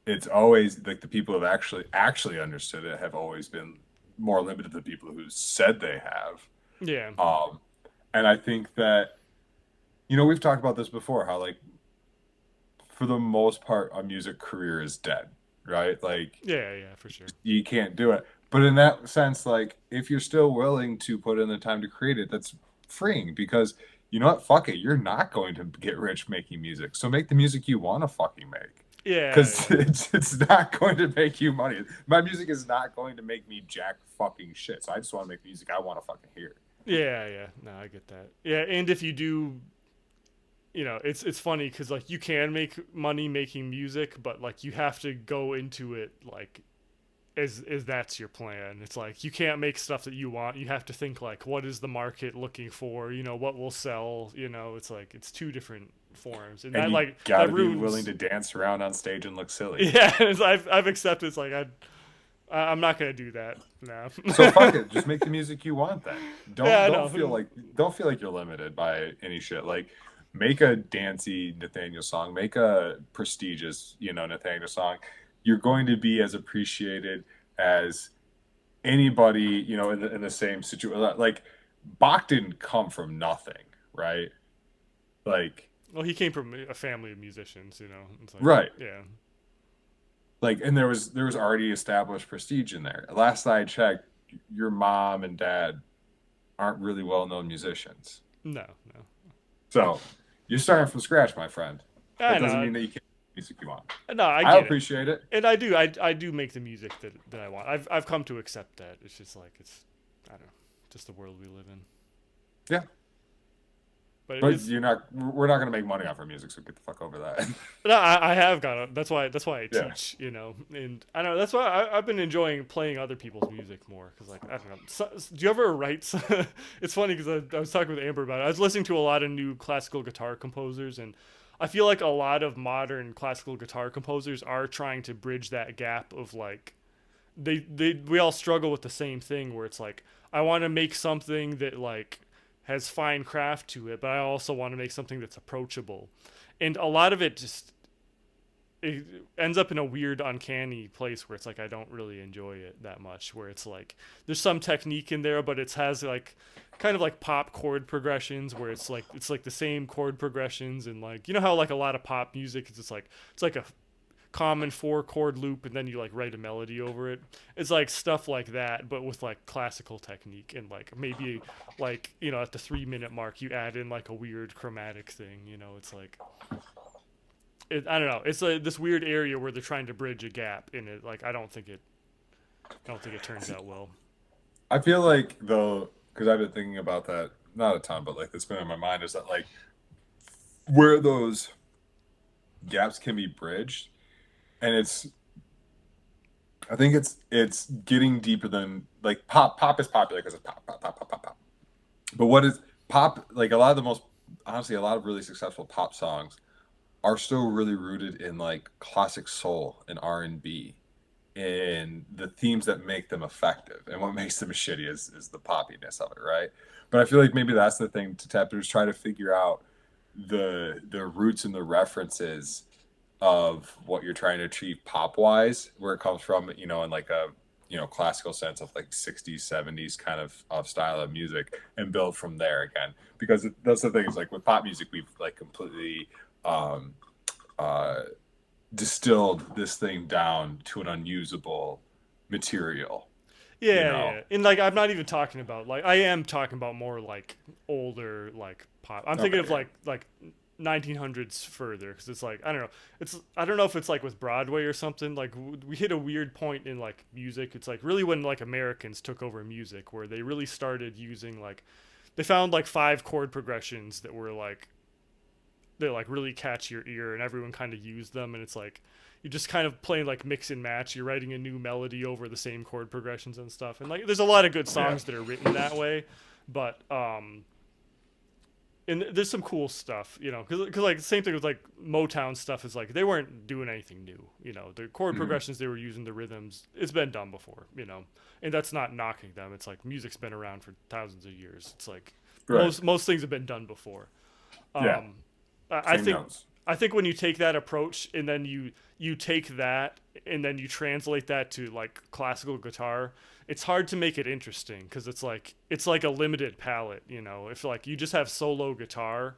It's always like the people who have actually understood it have always been more limited than the people who said they have. Yeah. And I think that, you know, we've talked about this before, how like for the most part a music career is dead, right? Like yeah, for sure. You can't do it. But in that sense, like if you're still willing to put in the time to create it, that's freeing because you know what? Fuck it. You're not going to get rich making music. So make the music you want to fucking make. Yeah. Because it's not going to make you money. My music is not going to make me jack fucking shit. So I just want to make music I want to fucking hear. Yeah. No, I get that. Yeah, and if you do, you know, it's funny because like you can make money making music, but like you have to go into it like as that's your plan. It's like you can't make stuff that you want. You have to think like, what is the market looking for? You know, what will sell? You know, it's like it's two different forms, and that you like gotta that ruins... be willing to dance around on stage and look silly. Yeah, I've accepted. It's like I'm not gonna do that now. So fuck it. Just make the music you want then. Don't feel like you're limited by any shit. Like make a dancey Nathaniel song. Make a prestigious, you know, Nathaniel song. You're going to be as appreciated as anybody, you know, in the same situation. Like Bach didn't come from nothing, right? Like, well, he came from a family of musicians, you know. It's like, right? Yeah. Like, and there was already established prestige in there. Last I checked, your mom and dad aren't really well-known musicians. No. So you're starting from scratch, my friend. I That doesn't know. mean that you can't make music you want. No, I I get it. appreciate it. And I do make the music that I want. I've come to accept that. It's just like I don't know, just the world we live in. Yeah. But But we're not gonna make money off our music, so get the fuck over that. no, I have got it. That's why I Yeah. teach, and I don't know. That's why I've been enjoying playing other people's music more. Cause like I don't know. Do you ever write? It's funny because I was talking with Amber about it. I was listening to a lot of new classical guitar composers, and I feel like a lot of modern classical guitar composers are trying to bridge that gap of like we all struggle with the same thing where it's like I want to make something that like has fine craft to it, but I also want to make something that's approachable. And a lot of it just it ends up in a weird uncanny place where it's like I don't really enjoy it that much, where it's like there's some technique in there, but it has like kind of like pop chord progressions where it's like the same chord progressions, and like how like a lot of pop music it's like a common 4-chord loop and then you like write a melody over it. It's like stuff like that, but with like classical technique, and like maybe like at the 3-minute mark you add in like a weird chromatic thing. It's like I don't know. It's like this weird area where they're trying to bridge a gap in it. Like I don't think it turns out well. I feel like though, because I've been thinking about that not a ton, but like it's been on my mind is that like where those gaps can be bridged, and I think it's getting deeper than like pop. Pop is popular because it's pop, pop, pop, pop, pop, pop. But what is pop? Like a lot of really successful pop songs are still really rooted in like classic soul and R&B, and the themes that make them effective. And what makes them shitty is the poppiness of it, right? But I feel like maybe that's the thing to tap into, is try to figure out the roots and the references of what you're trying to achieve pop wise, where it comes from, in like a classical sense of like 60s 70s kind of style of music, and build from there again. Because that's the thing, is like with pop music we've like completely distilled this thing down to an unusable material. Yeah. And like I'm not even talking about like I am talking about more like older like pop. I'm thinking of like 1900s further, because it's like I don't know if it's like with Broadway or something. Like we hit a weird point in like music. It's like really when like Americans took over music, where they really started using like they found like 5 chord progressions that were like they like really catch your ear, and everyone kind of used them, and it's like you're just kind of playing like mix and match. You're writing a new melody over the same chord progressions and stuff, and like there's a lot of good songs that are written that way, but and there's some cool stuff, because like the same thing with like Motown stuff is like they weren't doing anything new, the chord progressions they were using, the rhythms, it's been done before, and that's not knocking them. It's like music's been around for thousands of years. It's like most things have been done before. I think when you take that approach and then you take that and then you translate that to like classical guitar, it's hard to make it interesting, because it's like a limited palette. If like you just have solo guitar,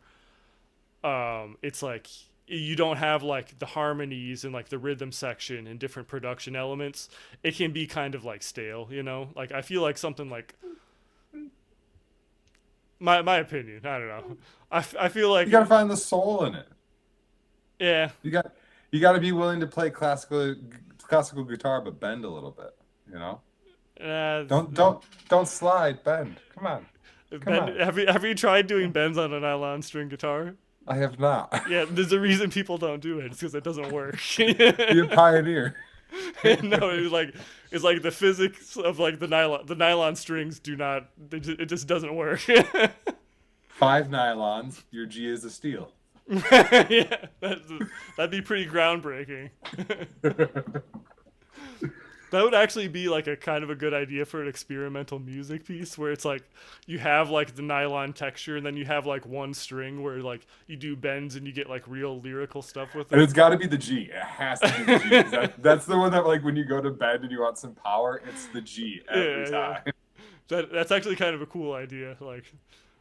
it's like you don't have like the harmonies and like the rhythm section and different production elements. It can be kind of like stale. Like I feel like something like my opinion, I don't know, I feel like You gotta find the soul in it. Yeah. You got to be willing to play classical guitar, but bend a little bit. Don't slide, bend. Come on. Have you tried doing bends on a nylon string guitar? I have not. Yeah, there's a reason people don't do it. It's because it doesn't work. You're a pioneer. No, it's like the physics of like the nylon strings do not. It just doesn't work. 5 nylons. Your G is a steel. Yeah, that'd be pretty groundbreaking. That would actually be like a kind of a good idea for an experimental music piece, where it's like you have like the nylon texture and then you have like one string where like you do bends and you get like real lyrical stuff with it. And it's got to be the G. It has to be the G. That's the one that like when you go to bed and you want some power, it's the G every time. That's actually kind of a cool idea. Like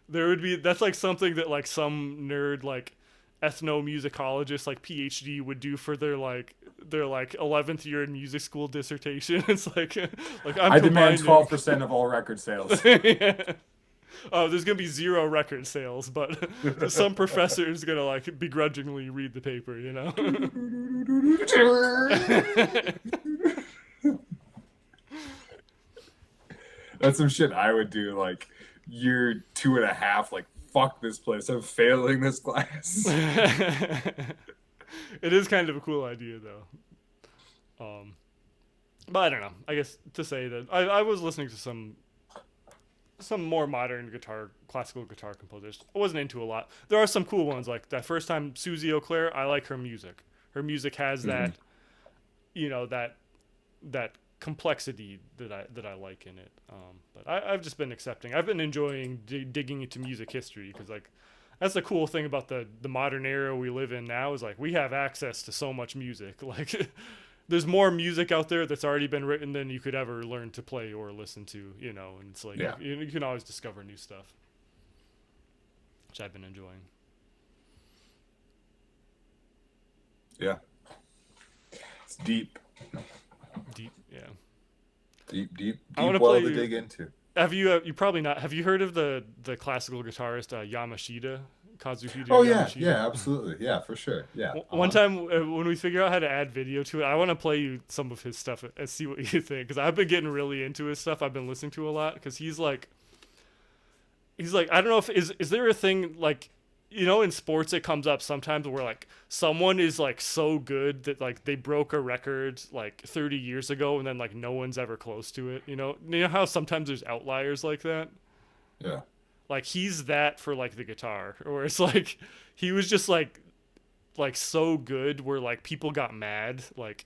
that's like something that like some nerd like ethnomusicologist like PhD would do for their like their like 11th year in music school dissertation. It's like I demand 12% of all record sales. Yeah. Oh, there's gonna be 0 record sales, but some professor is gonna like begrudgingly read the paper, you know. That's some shit I would do like year 2.5, like fuck this place, I'm failing this class. It is kind of a cool idea though. But I don't know. I guess to say that I was listening to some more modern classical guitar composers. I wasn't into a lot. There are some cool ones, like that first time Susie O'Clair. I like her music. Her music has that, you know, that complexity that I like in it. But I've just been accepting. I've been enjoying digging into music history, because like that's the cool thing about the modern era we live in now, is like we have access to so much music. Like there's more music out there that's already been written than you could ever learn to play or listen to, you know, and it's like you can always discover new stuff, which I've been enjoying. Yeah. It's deep. Yeah. Deep I want to well play to dig into. Have you probably not, have you heard of the classical guitarist Yamashita? Kazuhiro Oh yeah, Yamashita? yeah, absolutely, yeah, for sure, yeah. One time when we figure out how to add video to it, I want to play you some of his stuff and see what you think, because I've been getting really into his stuff. I've been listening to a lot, because he's like I don't know if is there a thing, like, you know, in sports it comes up sometimes where like someone is like so good that like they broke a record like 30 years ago and then like no one's ever close to it, you know how sometimes there's outliers like that. Yeah. Like he's that for like the guitar, or it's like he was just like so good where like people got mad. Like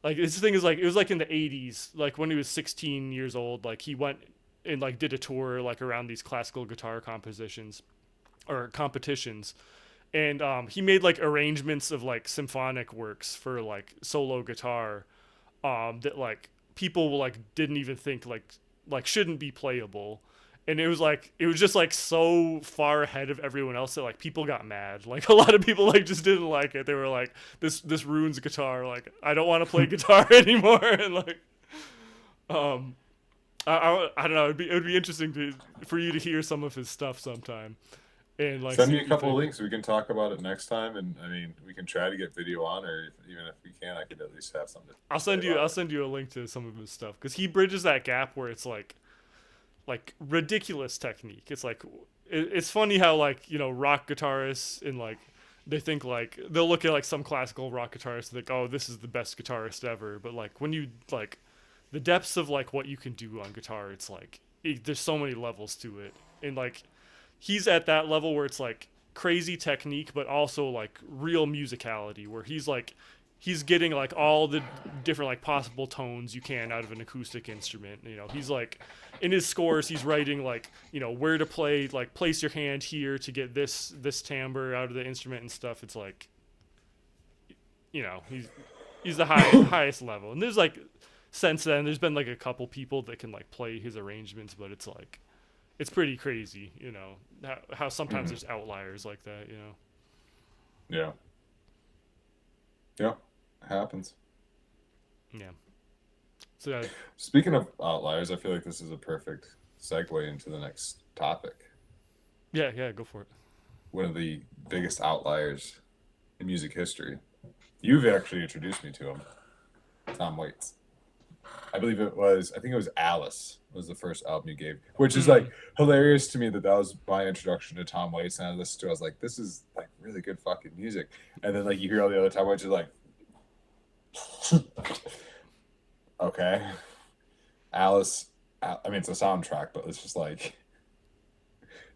this thing is like, it was like in the 80s, like when he was 16 years old, like he went and like did a tour like around these classical guitar competitions, and he made like arrangements of like symphonic works for like solo guitar that like people like didn't even think like shouldn't be playable. And it was just like so far ahead of everyone else that like people got mad. Like a lot of people like just didn't like it. They were like, this ruins guitar. Like I don't want to play guitar anymore. And like, I don't know. It would be interesting for you to hear some of his stuff sometime. And like send me a couple of links. We can talk about it next time. And I mean, we can try to get video on, or even if we can, I could at least have something. I'll send you a link to some of his stuff, because he bridges that gap where it's like ridiculous technique. It's like it's funny how like, you know, rock guitarists and like they think like they'll look at like some classical rock guitarists and think, oh, this is the best guitarist ever. But like when you like the depths of like what you can do on guitar, it's like there's so many levels to it. And like he's at that level where it's like crazy technique, but also like real musicality, where he's getting like all the different like possible tones you can out of an acoustic instrument. You know, he's like in his scores, he's writing like, you know, where to play, like place your hand here to get this timbre out of the instrument and stuff. It's like, you know, he's the highest level. And there's like, since then there's been like a couple people that can like play his arrangements, but it's like, it's pretty crazy, you know, how sometimes there's outliers like that, you know. Yeah. Yeah. Happens. Yeah. So speaking of outliers, I feel like this is a perfect segue into the next topic. Yeah, go for it. One of the biggest outliers in music history. You've actually introduced me to him. Tom Waits. I think it was Alice was the first album you gave, which is like hilarious to me that was my introduction to Tom Waits. And I listened to it, I was like, this is like really good fucking music. And then like you hear all the other Tom Waits, you're like, okay. Alice, I mean, it's a soundtrack, but it's just like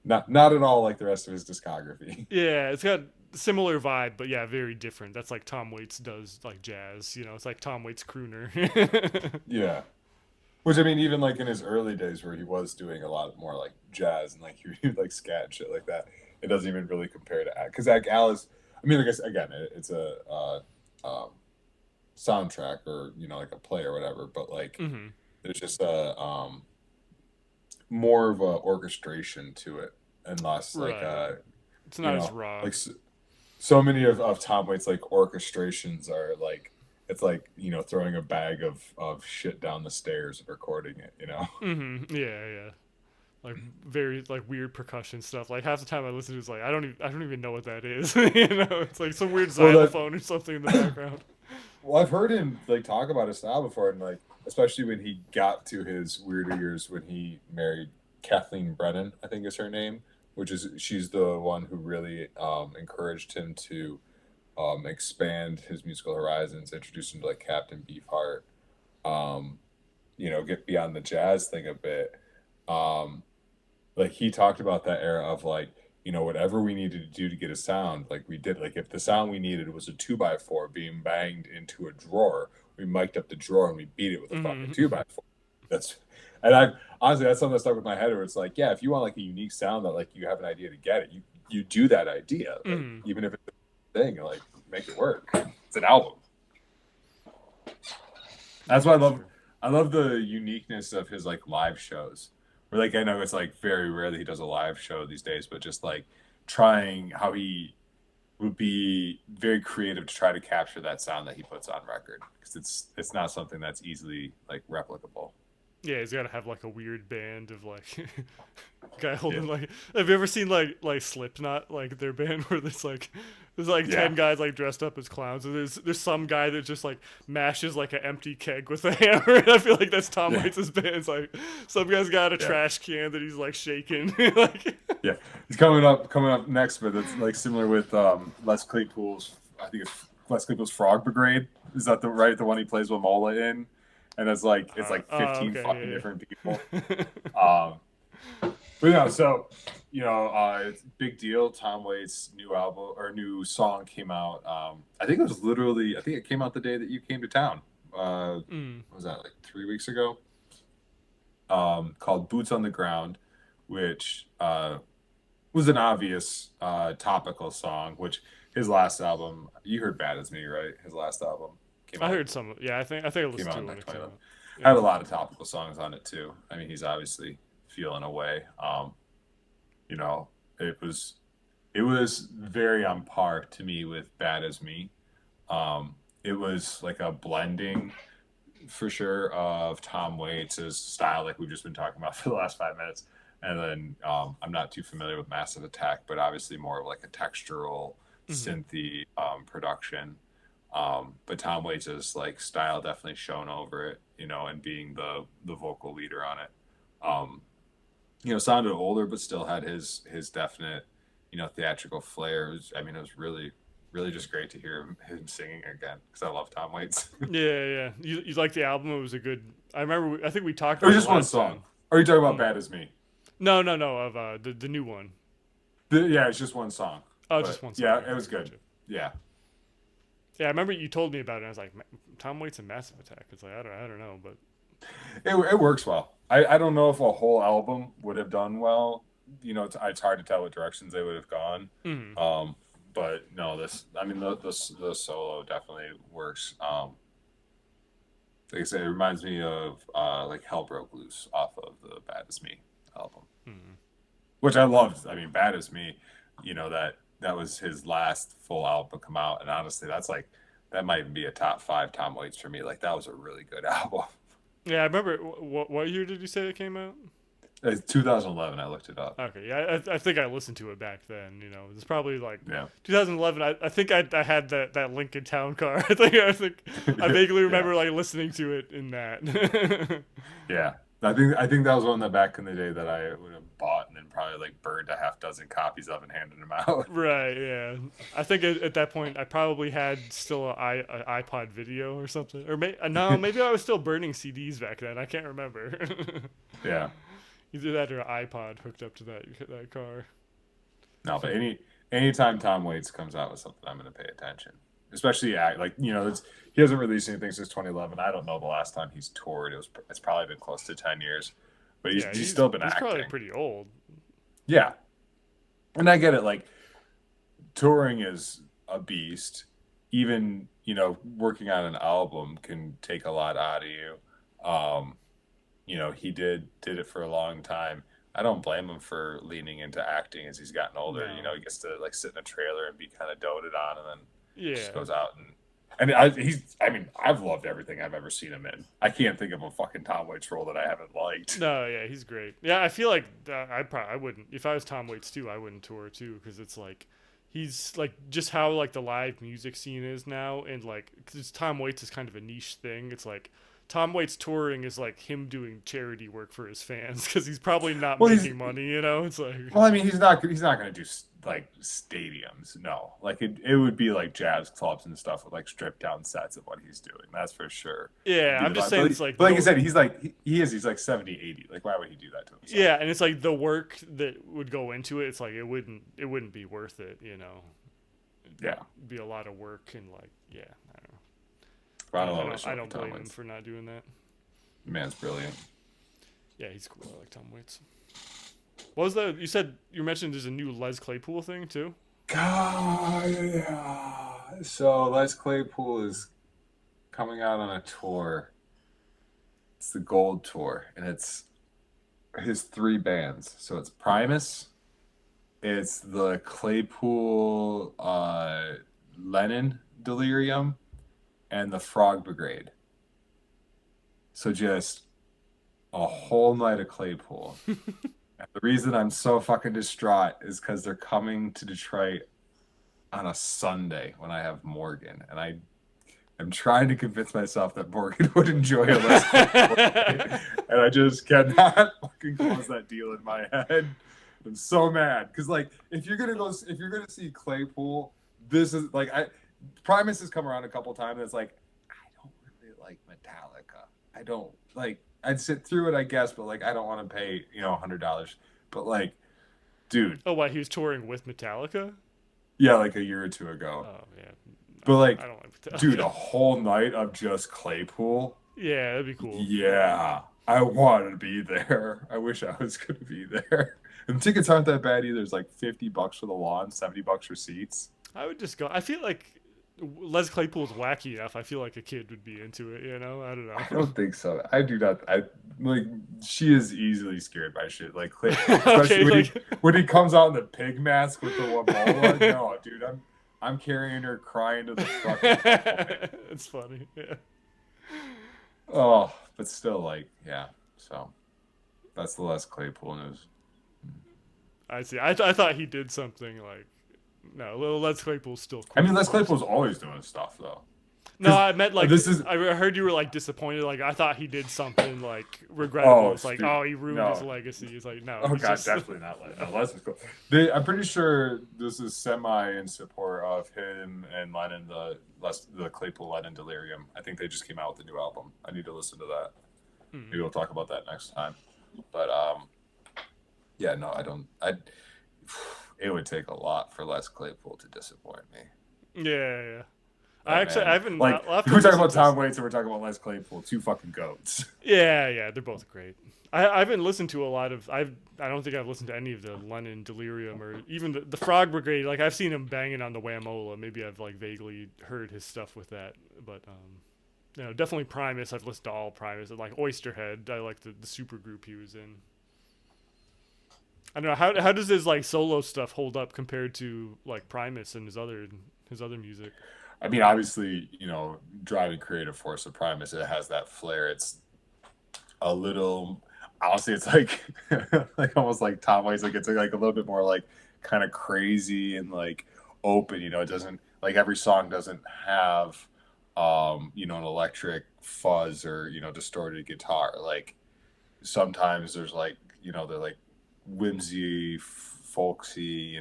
not at all like the rest of his discography. Yeah, it's got similar vibe, but yeah, very different. That's like Tom Waits does like jazz, you know, it's like Tom Waits crooner. Yeah. Which I mean, even like in his early days where he was doing a lot more like jazz and like he would like scat and shit like that, it doesn't even really compare to because like Alice, I mean, like again, it's a soundtrack or, you know, like a play or whatever, but like there's just a more of a orchestration to it and less like it's not as raw. Like so many of Tom Waits like orchestrations are like it's like, throwing a bag of shit down the stairs and recording it, Yeah, yeah. Like very like weird percussion stuff. Like half the time I listen to it's like I don't even know what that is. It's like some weird Well, xylophone or something in the background. well, I've heard him like talk about his style before, and like especially when he got to his weirder years when he married Kathleen Brennan, I think is her name, she's the one who really encouraged him to expand his musical horizons, introduce him to like Captain Beefheart, get beyond the jazz thing a bit. Like he talked about that era of like, whatever we needed to do to get a sound, like we did. Like if the sound we needed was a 2x4 being banged into a drawer, we mic'd up the drawer and we beat it with a fucking 2x4. And honestly, that's something that stuck with my head where it's like, yeah, if you want like a unique sound that like you have an idea to get it, you do that idea, like, even if it's a thing, like make it work. It's an album. That's why I love the uniqueness of his like live shows. Where like I know it's like very rare that he does a live show these days, but just like trying how he would be very creative to try to capture that sound that he puts on record, because it's not something that's easily like replicable. Yeah, he's got to have like a weird band of like guy holding like. Have you ever seen like Slipknot, like their band where there's like 10 guys like dressed up as clowns, and there's some guy that just like mashes like an empty keg with a hammer, and I feel like that's Tom Waits' band. It's like some guy's got a trash can that he's like shaking. Like yeah, he's coming up next, but it's like similar with Les Claypool's. I think it's Les Claypool's Frog Brigade. Is that the one he plays with Mola in? And it's like 15 different people. But yeah, so it's a big deal. Tom Waits' new album or new song came out. I think it came out the day that you came to town. What was that, like 3 weeks ago? Called "Boots on the Ground," which was an obvious topical song. Which his last album, you heard "Bad as Me," right? His last album. I heard some. Yeah, I think I listened to it when it came out. I had a lot of topical songs on it too. I mean, he's obviously feeling away. It was very on par to me with "Bad as Me." It was like a blending for sure of Tom Waits' style, like we've just been talking about for the last 5 minutes, and then I'm not too familiar with Massive Attack, but obviously more of like a textural synthy production. But Tom Waits' like style definitely shone over it, and being the vocal leader on it. Sounded older, but still had his definite, theatrical flair. It was really, really just great to hear him singing again, because I love Tom Waits. Yeah. You like the album? It was a good. I think we talked about it. Or just one song. Time. Are you talking about "Bad as Me"? No. Of the new one. It's just one song. Oh, just one song. Yeah, it was good. Yeah. Yeah, I remember you told me about it. And I was like, Tom Waits and Massive Attack. It's like I don't know, but it works well. I don't know if a whole album would have done well. It's hard to tell what directions they would have gone. But no, the solo definitely works. Like I said, it reminds me of like "Hell Broke Loose" off of the "Bad as Me" album, which I loved. "Bad as Me," that was his last full album come out, and honestly, that might even be a top 5 Tom Waits for me. Like that was a really good album. Yeah, I remember. What year did you say it came out? It's 2011. I looked it up. Okay, yeah, I think I listened to it back then. It's probably like 2011. I think I had that Lincoln Town car. I think I vaguely remember like listening to it in that. Yeah. I think that was one that back in the day that I would have bought and then probably like burned a half dozen copies of and handed them out. Right, yeah. I think at that point I probably had still an iPod video or something. Or maybe I was still burning CDs back then. I can't remember. Yeah. Either that or an iPod hooked up to that car. No, but anytime Tom Waits comes out with something, I'm going to pay attention. Especially he hasn't released anything since 2011. I don't know the last time he's toured. It's probably been close to 10 years, but he's still been acting. He's probably pretty old. Yeah, and I get it. Like touring is a beast. Even working on an album can take a lot out of you. He did it for a long time. I don't blame him for leaning into acting as he's gotten older. No. He gets to like sit in a trailer and be kind of doted on, and then just goes out and I mean, I've loved everything I've ever seen him in. I can't think of a fucking Tom Waits role that I haven't liked. No, yeah, he's great. Yeah, I feel like I wouldn't, if I was Tom Waits too, I wouldn't tour too, because it's like he's like just how like the live music scene is now, and like because Tom Waits is kind of a niche thing. It's like Tom Waits touring is like him doing charity work for his fans because he's probably not Well, making money. You know, it's like Well, I mean, he's not going to do like stadiums. No, like it would be like jazz clubs and stuff with like stripped down sets of what he's doing. That's for sure. yeah, I'm just saying it's like But like I said, he's like he's like 70, 80. Like, why would he do that to himself? yeah, and it's like the work that would go into it. It's like it wouldn't be worth it. You know, Yeah. it'd be a lot of work and like yeah, I don't know. I don't blame him for not doing that. The man's brilliant. Yeah, he's cool. I like Tom Waits. What was that? You mentioned there's a new Les Claypool thing too. God, yeah. So Les Claypool is coming out on a tour. It's the Gold Tour, and it's his 3 bands. So it's Primus, it's the Claypool Lennon Delirium, and the Frog Brigade. So just a whole night of Claypool. And the reason I'm so fucking distraught is because they're coming to Detroit on a Sunday when I have Morgan, and I'm trying to convince myself that Morgan would enjoy a less Claypool, and I just cannot fucking close that deal in my head. I'm so mad because like if you're gonna see Claypool, this is like Primus has come around a couple times. And it's like I don't really like Metallica. I don't like. I'd sit through it, I guess, but like I don't want to pay $100. But like, dude. Oh, why he was touring with Metallica? Yeah, like a year or 2 ago. Oh yeah. But like, I don't like Metallica. dude, a whole night of just Claypool. Yeah, that'd be cool. Yeah, I wanted to be there. I wish I was gonna be there. And tickets aren't that bad either. It's like $50 for the lawn, $70 for seats. I would just go. I feel like Les Claypool's wacky enough. I feel like a kid would be into it. You know, I don't know. I don't think so. I do not. I like. She is easily scared by shit. Like, especially Okay, when he comes out in the pig mask with the Wabola. No, dude, I'm carrying her crying to the fucking. It's funny. Yeah. Oh, but still, like, yeah. So that's the Les Claypool news. I see. I thought he did something like. No, little Les Claypool's still cool. I mean, Les Claypool's always doing stuff, though. No, I meant like this is. I heard you were like disappointed. Like I thought he did something like regrettable. It's like, dude, oh, he ruined no. his legacy. It's like, no. Oh he's god, just... definitely not. No, Les is cool. I'm pretty sure this is semi in support of him and Lennon, the Claypool Lennon Delirium. I think they just came out with a new album. I need to listen to that. Maybe we'll talk about that next time. But yeah, no, I don't. It would take a lot for Les Claypool to disappoint me. Yeah. Oh, I haven't like we're talking about Tom Waits and we're talking about Les Claypool, 2 fucking goats. Yeah, they're both great. I haven't listened to a lot of. I don't think I've listened to any of the Lennon Delirium or even the Frog Brigade. Like I've seen him banging on the Wamola. Maybe I've like vaguely heard his stuff with that. But definitely Primus. I've listened to all Primus. Like Oysterhead. I like the super group he was in. I don't know how does his like solo stuff hold up compared to like Primus and his other music. I mean, obviously, driving creative force of Primus, it has that flair. It's a little, honestly, it's like, like almost like Tom Waits. Like it's like a little bit more like kind of crazy and like open. It doesn't like every song doesn't have, an electric fuzz or distorted guitar. Like sometimes there's like they're like whimsy, folksy,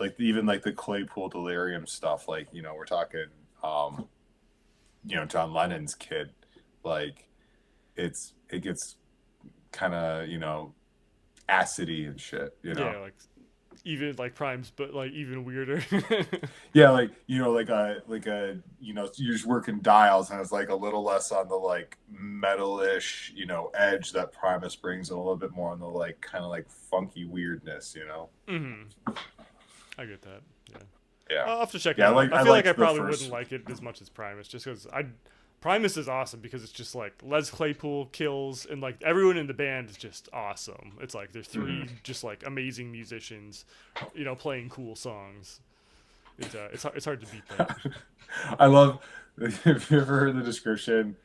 like even like the Claypool Delirium stuff, like we're talking John Lennon's Kid, like it gets kind of acidy and shit, Yeah, like even like Primes, but like even weirder. Yeah, like you're just working dials and it's like a little less on the like metalish edge that Primus brings, and a little bit more on the like kind of like funky weirdness. Mm-hmm. I get that. Yeah. I'll have to check it out. I feel like I probably wouldn't like it as much as Primus, just because Primus is awesome because it's just like Les Claypool kills, and like everyone in the band is just awesome. It's like there's 3 just like amazing musicians, playing cool songs. It's hard to beat that. I love. Have you ever heard the description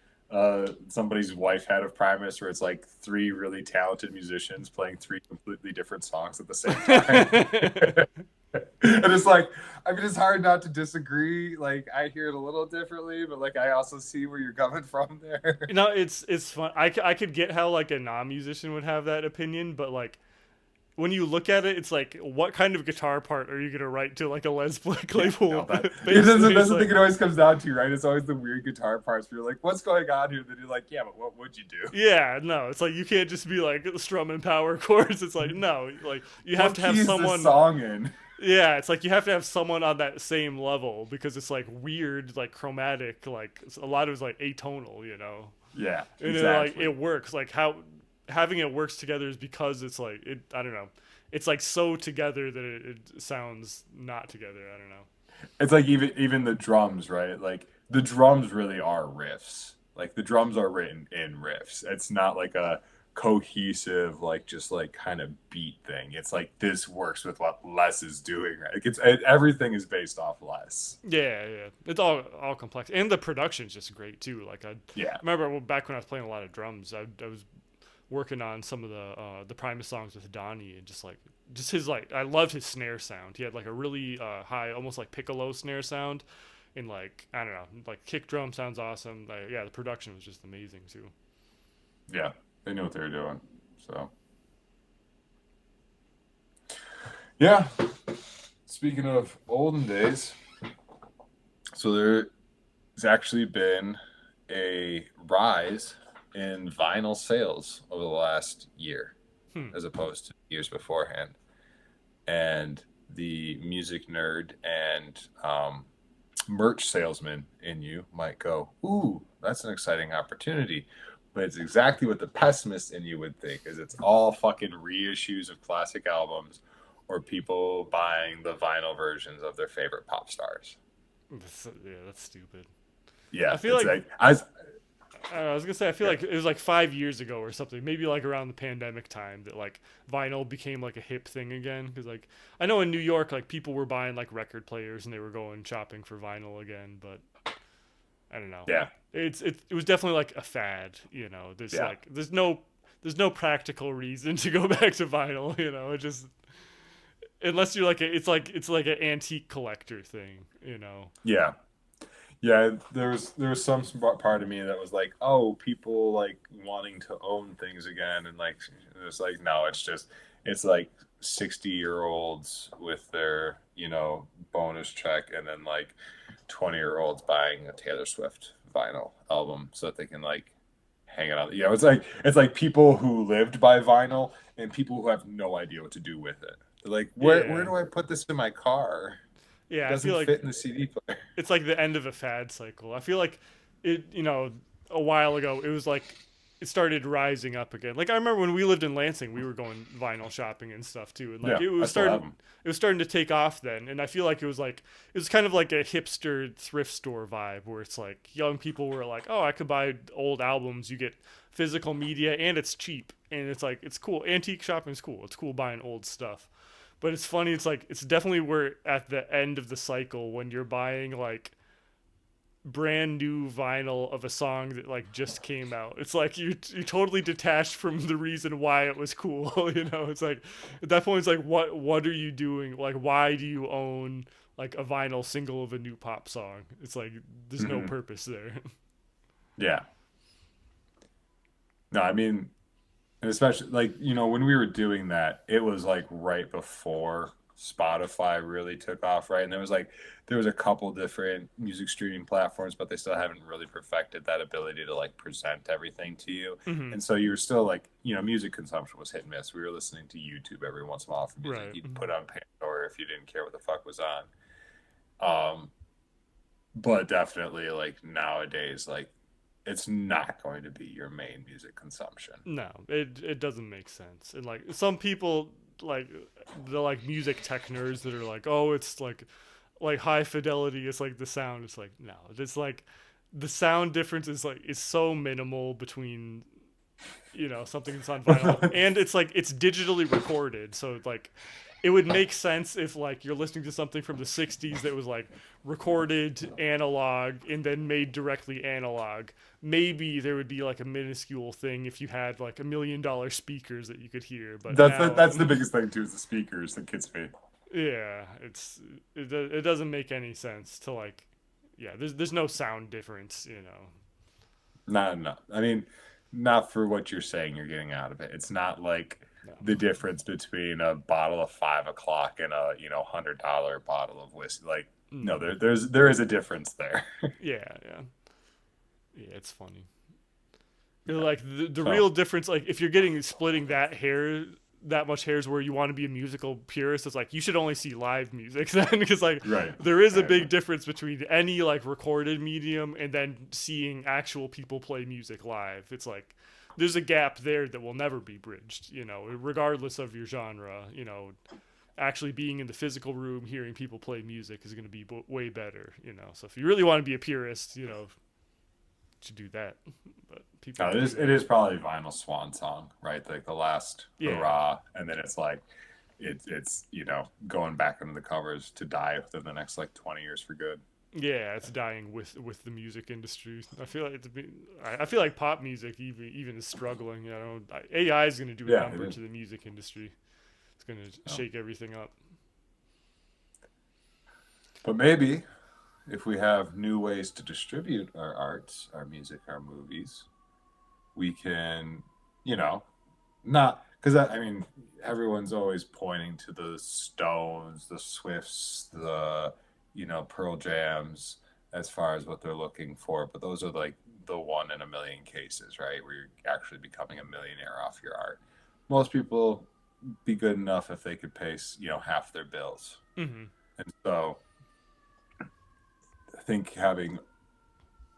somebody's wife had of Primus, where it's like three really talented musicians playing three completely different songs at the same time? And it's like, I mean, it's hard not to disagree. Like, I hear it a little differently, but like, I also see where you're coming from there. No, it's fun. I could get how like a non-musician would have that opinion, but like when you look at it, it's like, what kind of guitar part are you gonna write to like a Les Claypool? No, bass? that's the thing it always comes down to, right? It's always the weird guitar parts where you're like, what's going on here? Then you're like, yeah, but what would you do? Yeah, no, it's like you can't just be like strumming power chords. It's like, no, like you have to have someone song in. Yeah, it's like you have to have someone on that same level because it's like weird, like chromatic, like a lot of it's like atonal, you know. Yeah, and exactly. It works. Like how having it works together is because it's like it. I don't know. It's like so together that it sounds not together. I don't know. It's like even the drums, right? Like the drums really are riffs. Like the drums are written in riffs. It's not like a cohesive, like just like kind of beat thing. It's like this works with what Les is doing, right? Like everything is based off Les. Yeah. It's all complex, and the production's just great too. Like I remember back when I was playing a lot of drums, I was working on some of the Primus songs with Donnie, and just his like I loved his snare sound. He had like a really high, almost like piccolo snare sound, and like I don't know, like kick drum sounds awesome. Like, yeah, the production was just amazing too. Yeah. They knew what they were doing. So, yeah. Speaking of olden days, so there's actually been a rise in vinyl sales over the last year, as opposed to years beforehand. And the music nerd and merch salesman in you might go, ooh, that's an exciting opportunity. But it's exactly what the pessimist in you would think, is it's all fucking reissues of classic albums or people buying the vinyl versions of their favorite pop stars. That's stupid. Yeah, I feel like I was gonna say, I feel like it was like 5 years ago or something, maybe like around the pandemic time, that like vinyl became like a hip thing again. Because like I know in New York, like people were buying like record players and they were going shopping for vinyl again, but I don't know. Yeah. It was definitely like a fad, you know. There's no practical reason to go back to vinyl, you know. It just, unless you're like it's like an antique collector thing, you know. Yeah. There was some part of me that was like, oh, people like wanting to own things again, and like it's like, no, it's like 60-year-olds with their, you know, bonus check, and then like 20-year-olds buying a Taylor Swift vinyl album so that they can like hang it on. You know, it's like people who lived by vinyl and people who have no idea what to do with it. They're like, where do I put this in my car? Yeah, it doesn't I feel like fit in the CD player. It's like the end of a fad cycle. I feel like it, you know, a while ago it was like it started rising up again. Like I remember when we lived in Lansing, we were going vinyl shopping and stuff too, and like it was starting to take off then. And I feel like it was kind of like a hipster thrift store vibe, where it's like young people were like, oh, I could buy old albums. You get physical media and it's cheap, and it's like it's cool. Antique shopping's cool. It's cool buying old stuff. But it's funny. It's like it's definitely we're at the end of the cycle when you're buying like brand new vinyl of a song that like just came out. It's like you're totally detached from the reason why it was cool. You know, it's like at that point it's like what are you doing? Like why do you own like a vinyl single of a new pop song? It's like there's no purpose there. Yeah. No, I mean, and especially like, you know, when we were doing that, it was like right before Spotify really took off, right? And there was a couple different music streaming platforms, but they still haven't really perfected that ability to like present everything to you. And so you were still like, you know, music consumption was hit and miss. We were listening to YouTube every once in a while for music. Right. You'd put on Pandora if you didn't care what the fuck was on. But definitely like nowadays, like it's not going to be your main music consumption. No, it doesn't make sense. And like some people, like the like music tech nerds that are like, oh, it's like high fidelity, it's like the sound. It's like, no, it's like the sound difference is so minimal between, you know, something that's on vinyl and it's like it's digitally recorded, so like it would make sense if like you're listening to something from the 60s that was like recorded analog and then made directly analog. Maybe there would be like a minuscule thing if you had like $1 million speakers that you could hear. But that's the biggest thing too, is the speakers that gets me. Yeah, it doesn't make any sense to like, yeah, there's no sound difference, you know. No. I mean, not for what you're saying you're getting out of it. It's not like the difference between a bottle of 5 o'clock and a $100 bottle of whiskey. Like, no, there is a difference there. Yeah, it's funny. Like the real difference, like if you're splitting that much hairs where you want to be a musical purist, it's like you should only see live music then, because like there is a big difference between any like recorded medium and then seeing actual people play music live. It's like there's a gap there that will never be bridged, you know, regardless of your genre. You know, actually being in the physical room hearing people play music is going to be way better, you know. So if you really want to be a purist, you know, to do that. But people it is probably vinyl swan song, right? Like the last hurrah, and then it's like it's going back into the covers to die within the next like 20 years for good. Yeah, it's dying with the music industry. I feel like pop music even is struggling. You know, AI is going to do a number to the music industry. It's going to shake everything up. But maybe if we have new ways to distribute our arts, our music, our movies, we can, not, because I mean, everyone's always pointing to the Stones, the Swifts, the, Pearl Jams as far as what they're looking for. But those are like the 1 in a million cases, right? Where you're actually becoming a millionaire off your art. Most people be good enough if they could pay, half their bills. Mm-hmm. And so I think having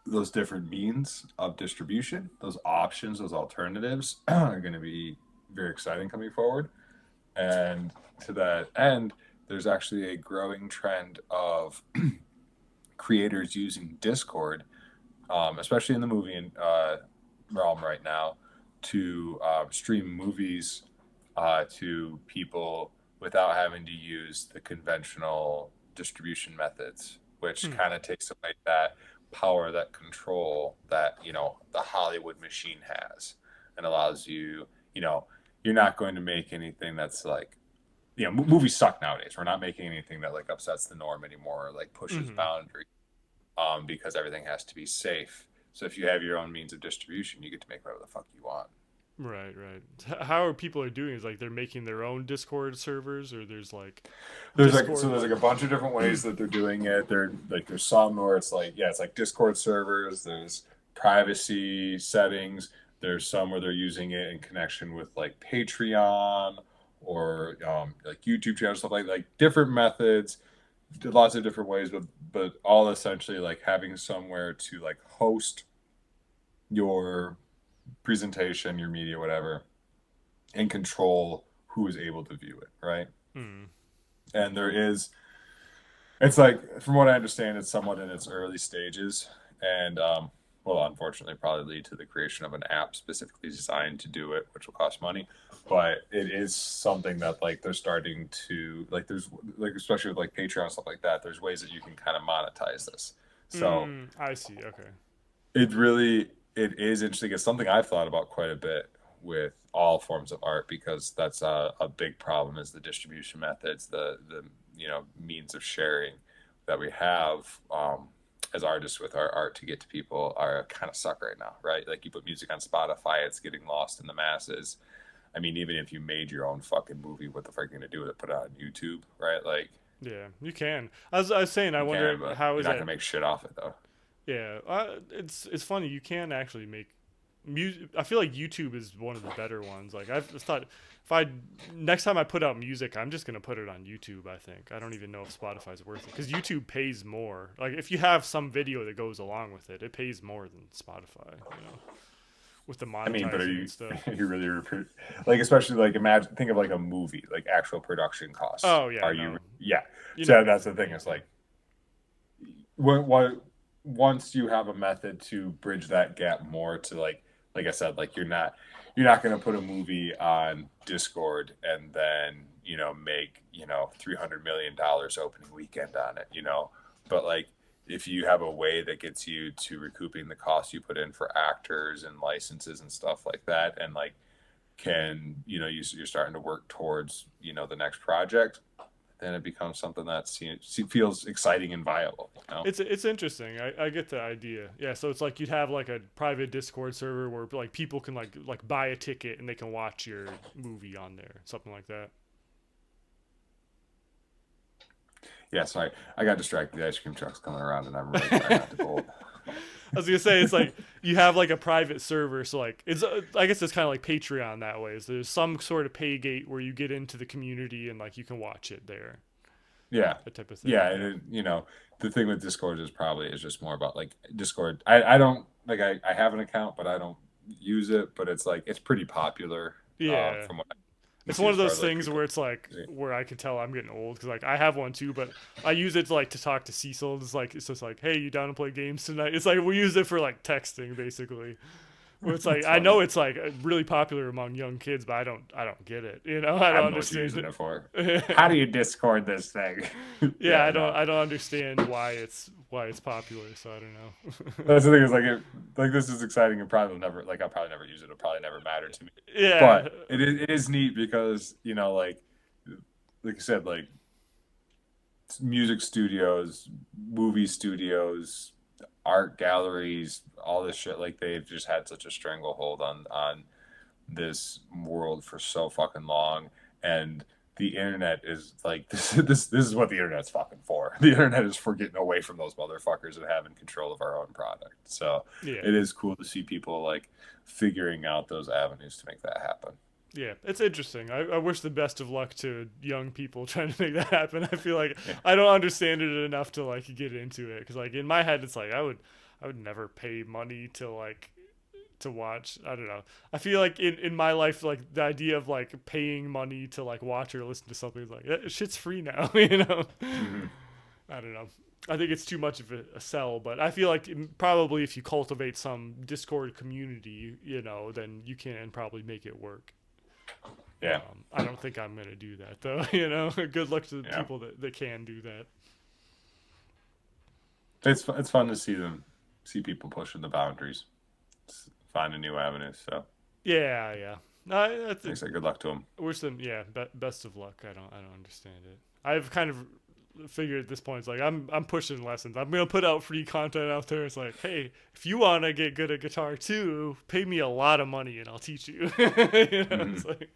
those different means of distribution, those options, those alternatives are going to be very exciting coming forward. And to that end, there's actually a growing trend of creators using Discord, especially in the movie realm right now, to stream movies to people without having to use the conventional distribution methods, which kind of takes away that power, that control that, the Hollywood machine has, and allows you, you're not going to make anything that's like, movies suck nowadays. We're not making anything that like upsets the norm anymore, or like pushes boundaries, because everything has to be safe. So if you have your own means of distribution, you get to make whatever the fuck you want. Right. How people are doing is like they're making their own Discord servers, or there's there's like a bunch of different ways that they're doing it. There's some where it's like Discord servers. There's privacy settings. There's some where they're using it in connection with like Patreon or like YouTube channels, stuff like different methods, lots of different ways, but all essentially like having somewhere to like host your presentation, your media, whatever, and control who is able to view it, right? And it's like, from what I understand, it's somewhat in its early stages, and will unfortunately probably lead to the creation of an app specifically designed to do it, which will cost money. But it is something that like they're starting to like, there's like, especially with like Patreon and stuff like that, there's ways that you can kind of monetize this. So I see. Okay. It is interesting. It's something I've thought about quite a bit with all forms of art, because that's a big problem, is the distribution methods, the means of sharing that we have as artists with our art to get to people are kind of suck right now, right? Like you put music on Spotify, it's getting lost in the masses. I mean, even if you made your own fucking movie, what the fuck are you gonna do with it? Put it on YouTube, right? Like, yeah, you can. I was saying, I wonder how is that? You're not gonna make shit off it though. Yeah, it's funny. You can actually make music. I feel like YouTube is one of the better ones. Like I've thought, next time I put out music, I'm just gonna put it on YouTube. I think I don't even know if Spotify's worth it, because YouTube pays more. Like if you have some video that goes along with it, it pays more than Spotify. With the monetizing but and stuff. Are you really like, especially like think of like a movie, like actual production costs. Oh yeah. So that's the thing. It's like once you have a method to bridge that gap more to like I said, like you're you're not going to put a movie on Discord and then, make, $300 million opening weekend on it, but like, if you have a way that gets you to recouping the costs you put in for actors and licenses and stuff like that, and like you're starting to work towards the next project, then it becomes something that feels exciting and viable. It's interesting. I get the idea. Yeah, so it's like you'd have like a private Discord server where like people can like buy a ticket and they can watch your movie on there, something like that. Yeah, sorry, I got distracted. The ice cream truck's coming around, and I'm really trying not to go. I was gonna say it's like you have like a private server, so like it's I guess it's kind of like Patreon that way. So there's some sort of pay gate where you get into the community and like you can watch it there. Yeah, that type of thing. Yeah, and the thing with Discord is just more about like Discord. I don't like I have an account, but I don't use it. But it's like it's pretty popular. Yeah. From what it's one of those things where it's like where I can tell I'm getting old because like I have one too, but I use it to talk to Cecil. It's just like, hey, you down to play games tonight? It's like we use it for like texting basically. Where it's like I know it's like really popular among young kids, but I don't get it. I don't understand it for. How do you Discord this thing? Yeah, I don't understand why it's popular. So I don't know. That's the thing is like this is exciting and probably I'll probably never use it. It'll probably never matter to me. Yeah, but it is neat because like you said, like music studios, movie studios, art galleries, all this shit, like they've just had such a stranglehold on this world for so fucking long, and the internet is like this is what the internet's fucking for. The internet is for getting away from those motherfuckers and having control of our own product. So yeah. It is cool to see people like figuring out those avenues to make that happen. Yeah, it's interesting. I wish the best of luck to young people trying to make that happen. I feel like I don't understand it enough to like get into it because like in my head it's like I would never pay money to watch. I don't know. I feel like in my life like the idea of like paying money to like watch or listen to something is like shit's free now. Mm-hmm. I don't know. I think it's too much of a sell, but I feel like probably if you cultivate some Discord community, then you can probably make it work. Yeah. I don't think I'm going to do that though, Good luck to the people that can do that. It's fun to see people pushing the boundaries, finding new avenues, so. Yeah. No, I say good luck to them. Wish them, best of luck. I don't understand it. I've kind of figured at this point, it's like I'm pushing lessons. I'm going to put out free content out there. It's like, hey, if you want to get good at guitar too, pay me a lot of money and I'll teach you. It's like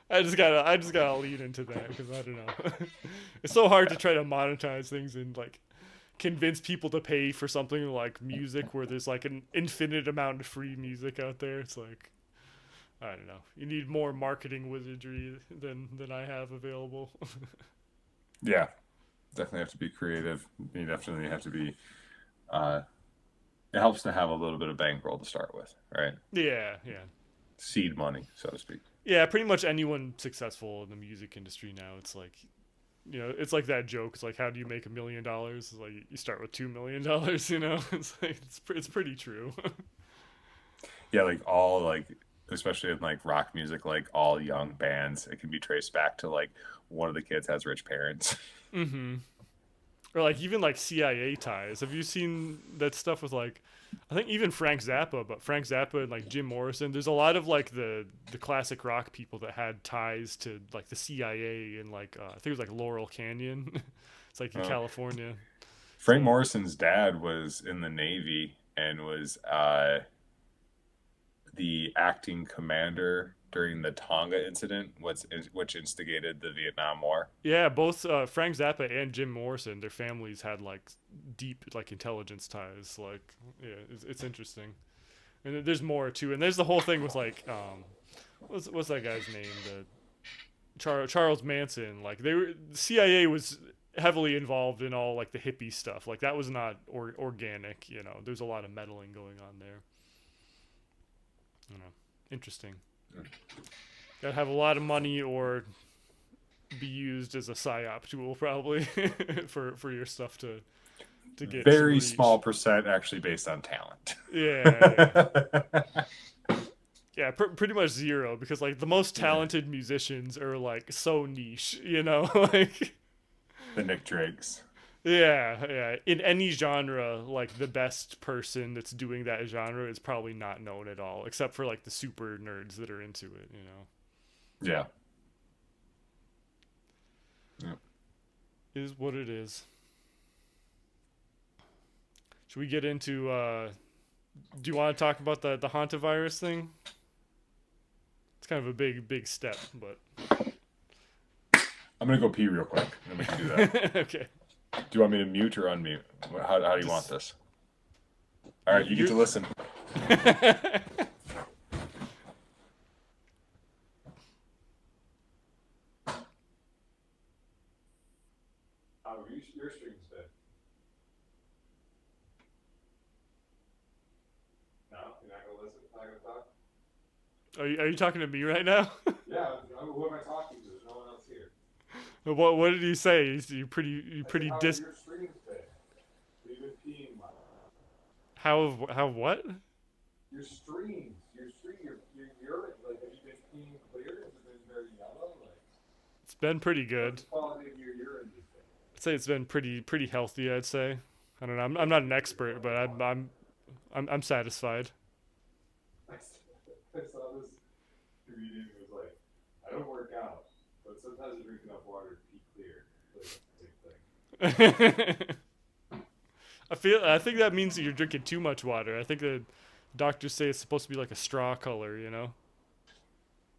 I just gotta lead into that because I don't know. It's so hard to try to monetize things and like convince people to pay for something like music where there's like an infinite amount of free music out there. It's like I don't know. You need more marketing wizardry than I have available. Yeah. Definitely have to be creative. You definitely have to be it helps to have a little bit of bankroll to start with, right? Yeah. Seed money, so to speak. Yeah, pretty much anyone successful in the music industry now, it's like it's like that joke. It's like, how do you make $1 million? It's like you start with $2 million, It's like it's pretty true. Yeah, like all like especially in like rock music, like all young bands, it can be traced back to like one of the kids has rich parents. Mm-hmm. Or like even like CIA ties. Have you seen that stuff with like I think even Frank Zappa and like Jim Morrison? There's a lot of like the classic rock people that had ties to like the CIA and like I think it was like Laurel Canyon. It's like in California. Frank Morrison's dad was in the Navy and was the acting commander during the Tonga incident, which instigated the Vietnam War. Yeah, both Frank Zappa and Jim Morrison, their families had like deep like intelligence ties. Like, yeah, it's interesting. And there's more too. And there's the whole thing with like, what's that guy's name? Charles Manson. Like the CIA was heavily involved in all like the hippie stuff. Like that was not organic. There's a lot of meddling going on there. Interesting. Gotta have a lot of money or be used as a psyop tool probably for your stuff to get very small percent actually based on talent. Yeah. Yeah, pretty much zero, because like the most talented musicians are like so niche, you know, like The Nick Drakes. yeah. In any genre, like the best person that's doing that genre is probably not known at all, except for like the super nerds that are into it, you know. Yeah. Yeah. Is what it is. Should we get into do you want to talk about the hantavirus thing? It's kind of a big step, but I'm gonna go pee real quick, and then we can do that. okay. Do you want me to mute or unmute? How do you want this? All right, you get to listen. Your stream's dead. No, you're not gonna listen. Not gonna talk. Are you talking to me right now? Yeah, who am I talking to? There's no one else here. What did he say? You pretty Your stream's dead. You've been peeing. How what? Your streams, your urine. Like, have you been peeing clear? Has it been very yellow? Like, It's been pretty good. what's the quality of your urine these days? I'd say it's been pretty healthy. I'd say. I don't know. I'm not an expert, but I'm satisfied. I saw this comedian who was like, I don't work out, but sometimes I drink enough water to pee clear. Like, that's a big thing. I think that means that you're drinking too much water. I think the doctors say it's supposed to be like a straw color, you know?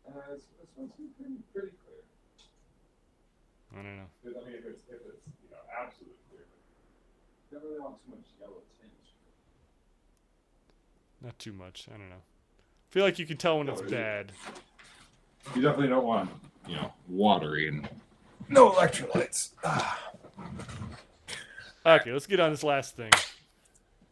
It's supposed to be pretty clear. I don't know. I mean, if it's absolute clear, but you don't really want too much yellow tinge. Not too much. I don't know. I feel like you can tell when it's bad. You definitely don't want, watery and no electrolytes. Okay, let's get on this last thing.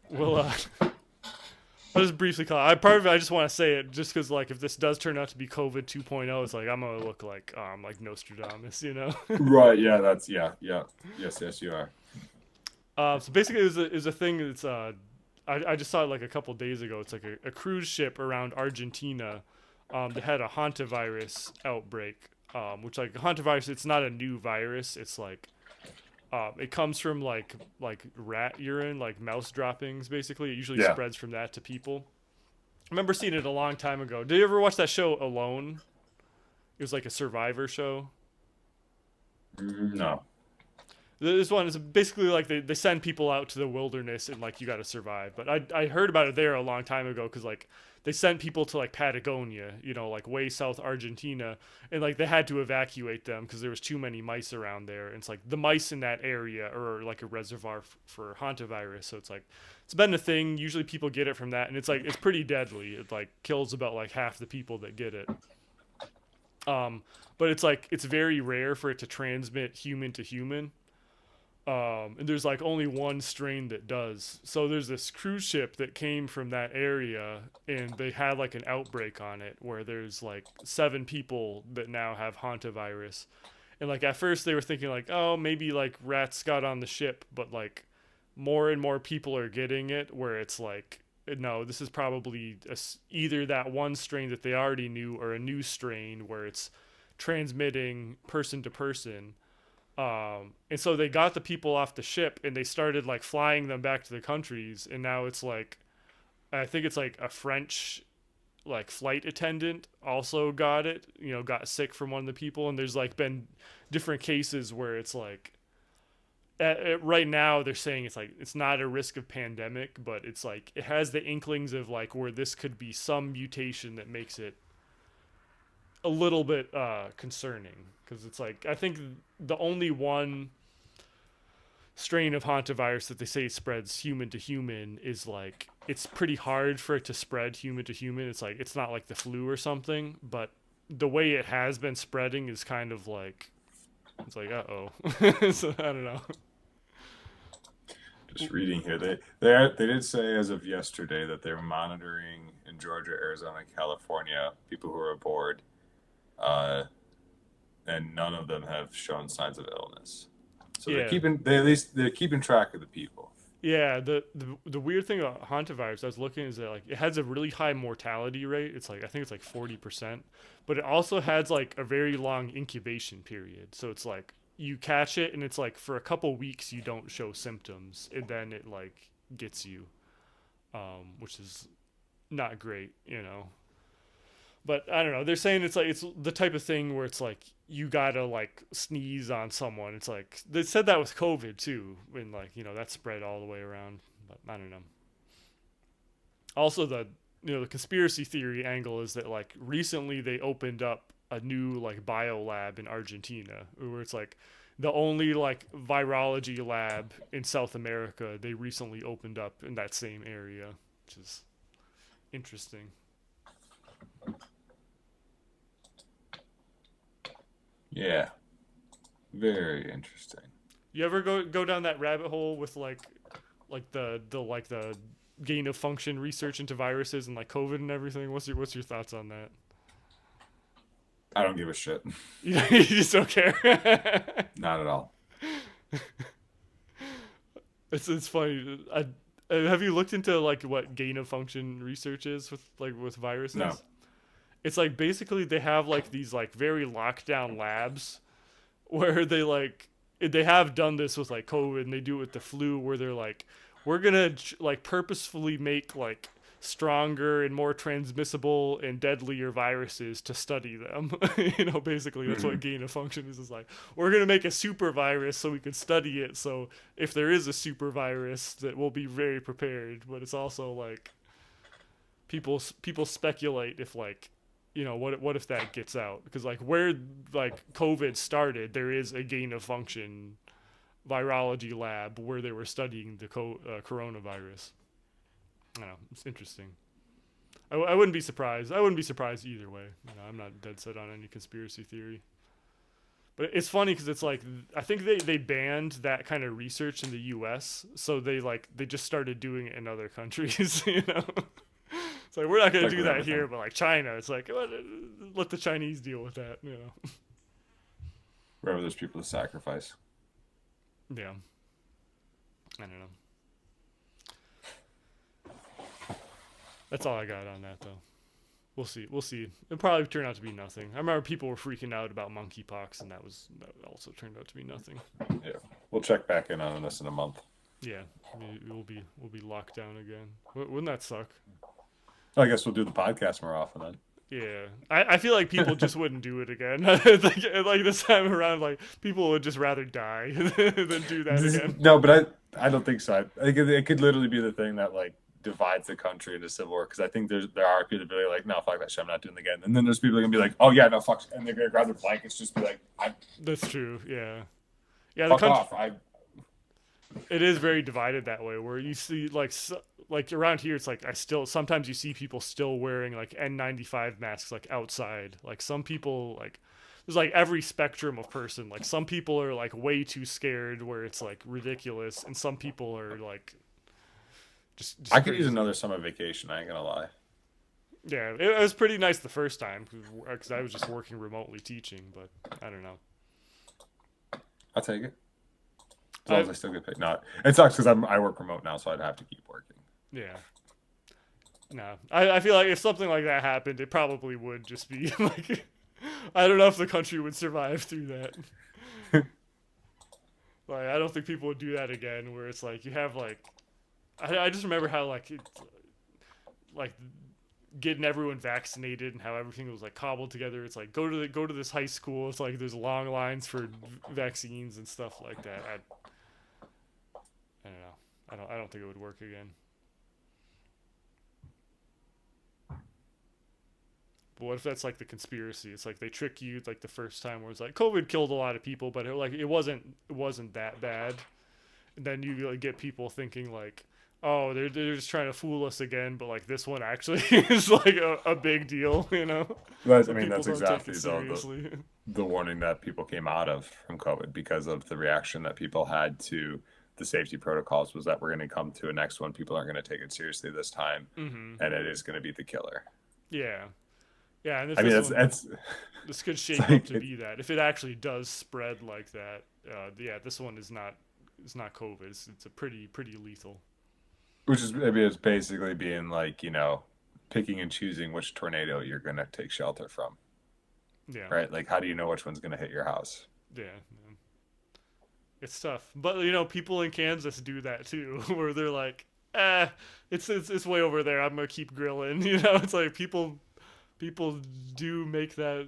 We'll I'll just briefly call it. Part of it, I just want to say it just because, like, if this does turn out to be COVID 2.0, it's like I'm gonna look like Nostradamus, you know? Right? Yeah. That's yeah. Yes, you are. So basically, it was a thing that's I just saw it like a couple days ago. It's like a cruise ship around Argentina that had a hantavirus outbreak. Which, like, hantavirus, it's not a new virus. It's like it comes from like rat urine, like mouse droppings. Basically, it usually spreads from that to people. I remember seeing it a long time ago. Did you ever watch that show Alone? It was like a survivor show. No. This one is basically like they send people out to the wilderness and like you got to survive. But I heard about it there a long time ago because like they sent people to like Patagonia, like way south Argentina, and like they had to evacuate them because there was too many mice around there. And it's like the mice in that area are like a reservoir for hantavirus. So it's like it's been a thing. Usually people get it from that, and it's like it's pretty deadly. It like kills about like half the people that get it. But it's like it's very rare for it to transmit human to human. And there's like only one strain that does. So there's this cruise ship that came from that area and they had like an outbreak on it where there's like 7 people that now have hantavirus. And like at first they were thinking like, oh, maybe like rats got on the ship, but like more and more people are getting it where it's like, no, this is probably either that one strain that they already knew or a new strain where it's transmitting person to person. And so they got the people off the ship and they started like flying them back to the countries. And now it's like, I think it's like a French like flight attendant also got it, got sick from one of the people. And there's like been different cases where it's like, right now they're saying it's like, it's not a risk of pandemic, but it's like, it has the inklings of like where this could be some mutation that makes it a little bit concerning. Because it's like, I think the only one strain of hantavirus that they say spreads human to human is like, it's pretty hard for it to spread human to human. It's like, it's not like the flu or something, but the way it has been spreading is kind of like, it's like, uh-oh. So I don't know. Just reading here, they did say as of yesterday that they're monitoring in Georgia, Arizona, California, people who are aboard. And none of them have shown signs of illness. So they're keeping track of the people. Yeah, the weird thing about hantavirus I was looking is that like it has a really high mortality rate. It's like I think it's like 40%, but it also has like a very long incubation period. So it's like you catch it and it's like for a couple weeks you don't show symptoms and then it like gets you, which is not great, you know. But I don't know. They're saying it's like it's the type of thing where it's like you gotta like sneeze on someone. It's like they said that with COVID too, when like you know that spread all the way around. But I don't know. Also, the conspiracy theory angle is that like recently they opened up a new like bio lab in Argentina where it's like the only like virology lab in South America they recently opened up in that same area, which is interesting. Yeah, very interesting. You ever go down that rabbit hole with like the gain of function research into viruses and like COVID and everything? What's your thoughts on that? I don't give a shit. You just don't care. Not at all. It's funny. Have you looked into like what gain of function research is with viruses? No. It's like basically they have like these like very locked down labs where they have done this with like COVID and they do it with the flu where they're like we're gonna like purposefully make like stronger and more transmissible and deadlier viruses to study them. Basically that's what gain of function is like we're gonna make a super virus so we can study it so if there is a super virus that we'll be very prepared. But it's also like people speculate if like what if that gets out? Because like where like COVID started, there is a gain of function virology lab where they were studying the coronavirus. I don't know. It's interesting. I wouldn't be surprised. I wouldn't be surprised either way. I'm not dead set on any conspiracy theory. But it's funny because it's like I think they banned that kind of research in the U.S. So they just started doing it in other countries. It's like we're not gonna do that here, but like China, it's like let the Chinese deal with that. Wherever there's people to sacrifice. Yeah. I don't know. That's all I got on that though. We'll see. It'll probably turn out to be nothing. I remember people were freaking out about monkeypox, and that also turned out to be nothing. Yeah, we'll check back in on this in a month. Yeah, we'll be locked down again. Wouldn't that suck? I guess we'll do the podcast more often then. Yeah, I feel like people just wouldn't do it again. like this time around, like people would just rather die than do that again. No, but I don't think so. I think it could literally be the thing that like divides the country into civil war because I think there are people that be like, no, fuck that shit, I'm not doing it again. And then there's people that are gonna be like, oh yeah, no, fuck, and they're gonna grab their blankets, just be like, That's true. Yeah. The fuck country. off. It is very divided that way, where you see like around here, it's like sometimes you see people still wearing like N95 masks like outside. Like some people like there's like every spectrum of person. Like some people are like way too scared where it's like ridiculous, and some people are like just I could crazy. use another summer vacation. I ain't gonna lie. Yeah, it was pretty nice the first time because I was just working remotely teaching, but I don't know. I'll take it. As long as I still get paid. No, it sucks because I work remote now, so I'd have to keep working. Yeah. No, I feel like if something like that happened, it probably would just be like, I don't know if the country would survive through that. Like, I don't think people would do that again. Where it's like you have like, I just remember how like getting everyone vaccinated and how everything was like cobbled together. It's like go to this high school. It's like there's long lines for vaccines and stuff like that. I don't know. I don't think it would work again. But what if that's like the conspiracy? It's like they trick you like the first time where it's like COVID killed a lot of people, but it wasn't that bad. And then you like get people thinking like, oh, they're just trying to fool us again, but like this one actually is like a big deal, That's, So I mean, that's people don't exactly take it seriously. the warning that people came out of from COVID because of the reaction that people had to the safety protocols was that we're going to come to a next one. People aren't going to take it seriously this time, and it is going to be the killer. Yeah. Yeah, and if this could shape up to be that. If it actually does spread like that, this one is not it's not COVID. It's a pretty lethal. Which is maybe it's basically being like, picking and choosing which tornado you're gonna take shelter from. Yeah. Right? Like, how do you know which one's gonna hit your house? Yeah. It's tough, but people in Kansas do that too, where they're like, it's way over there. I'm gonna keep grilling. It's like people do make that.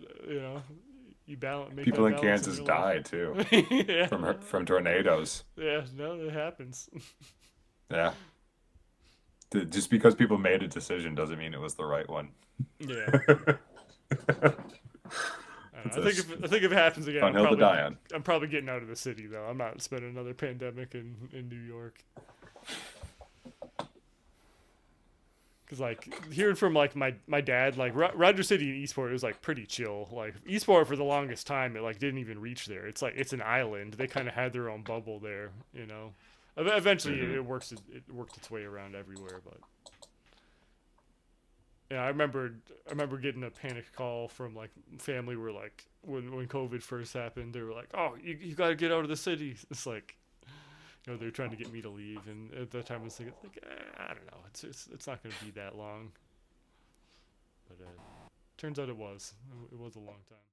You balance. Make People that in balance Kansas in your die life. too Yeah. from tornadoes. Yeah, no, it happens. Yeah. Just because people made a decision doesn't mean it was the right one. Yeah. I think if it happens again, Fun hill to die on. I'm probably getting out of the city though. I'm not spending another pandemic in New York. Cause like hearing from like my dad, like Roger City and Eastport, it was like pretty chill. Like Eastport for the longest time, it like didn't even reach there. It's like it's an island. They kind of had their own bubble there. Eventually it worked its way around everywhere, but. Yeah, I remember getting a panic call from like family where like when COVID first happened, they were like, "Oh, you got to get out of the city." It's like, they're trying to get me to leave, and at that time I was thinking like, I don't know, it's not going to be that long. But turns out it was a long time.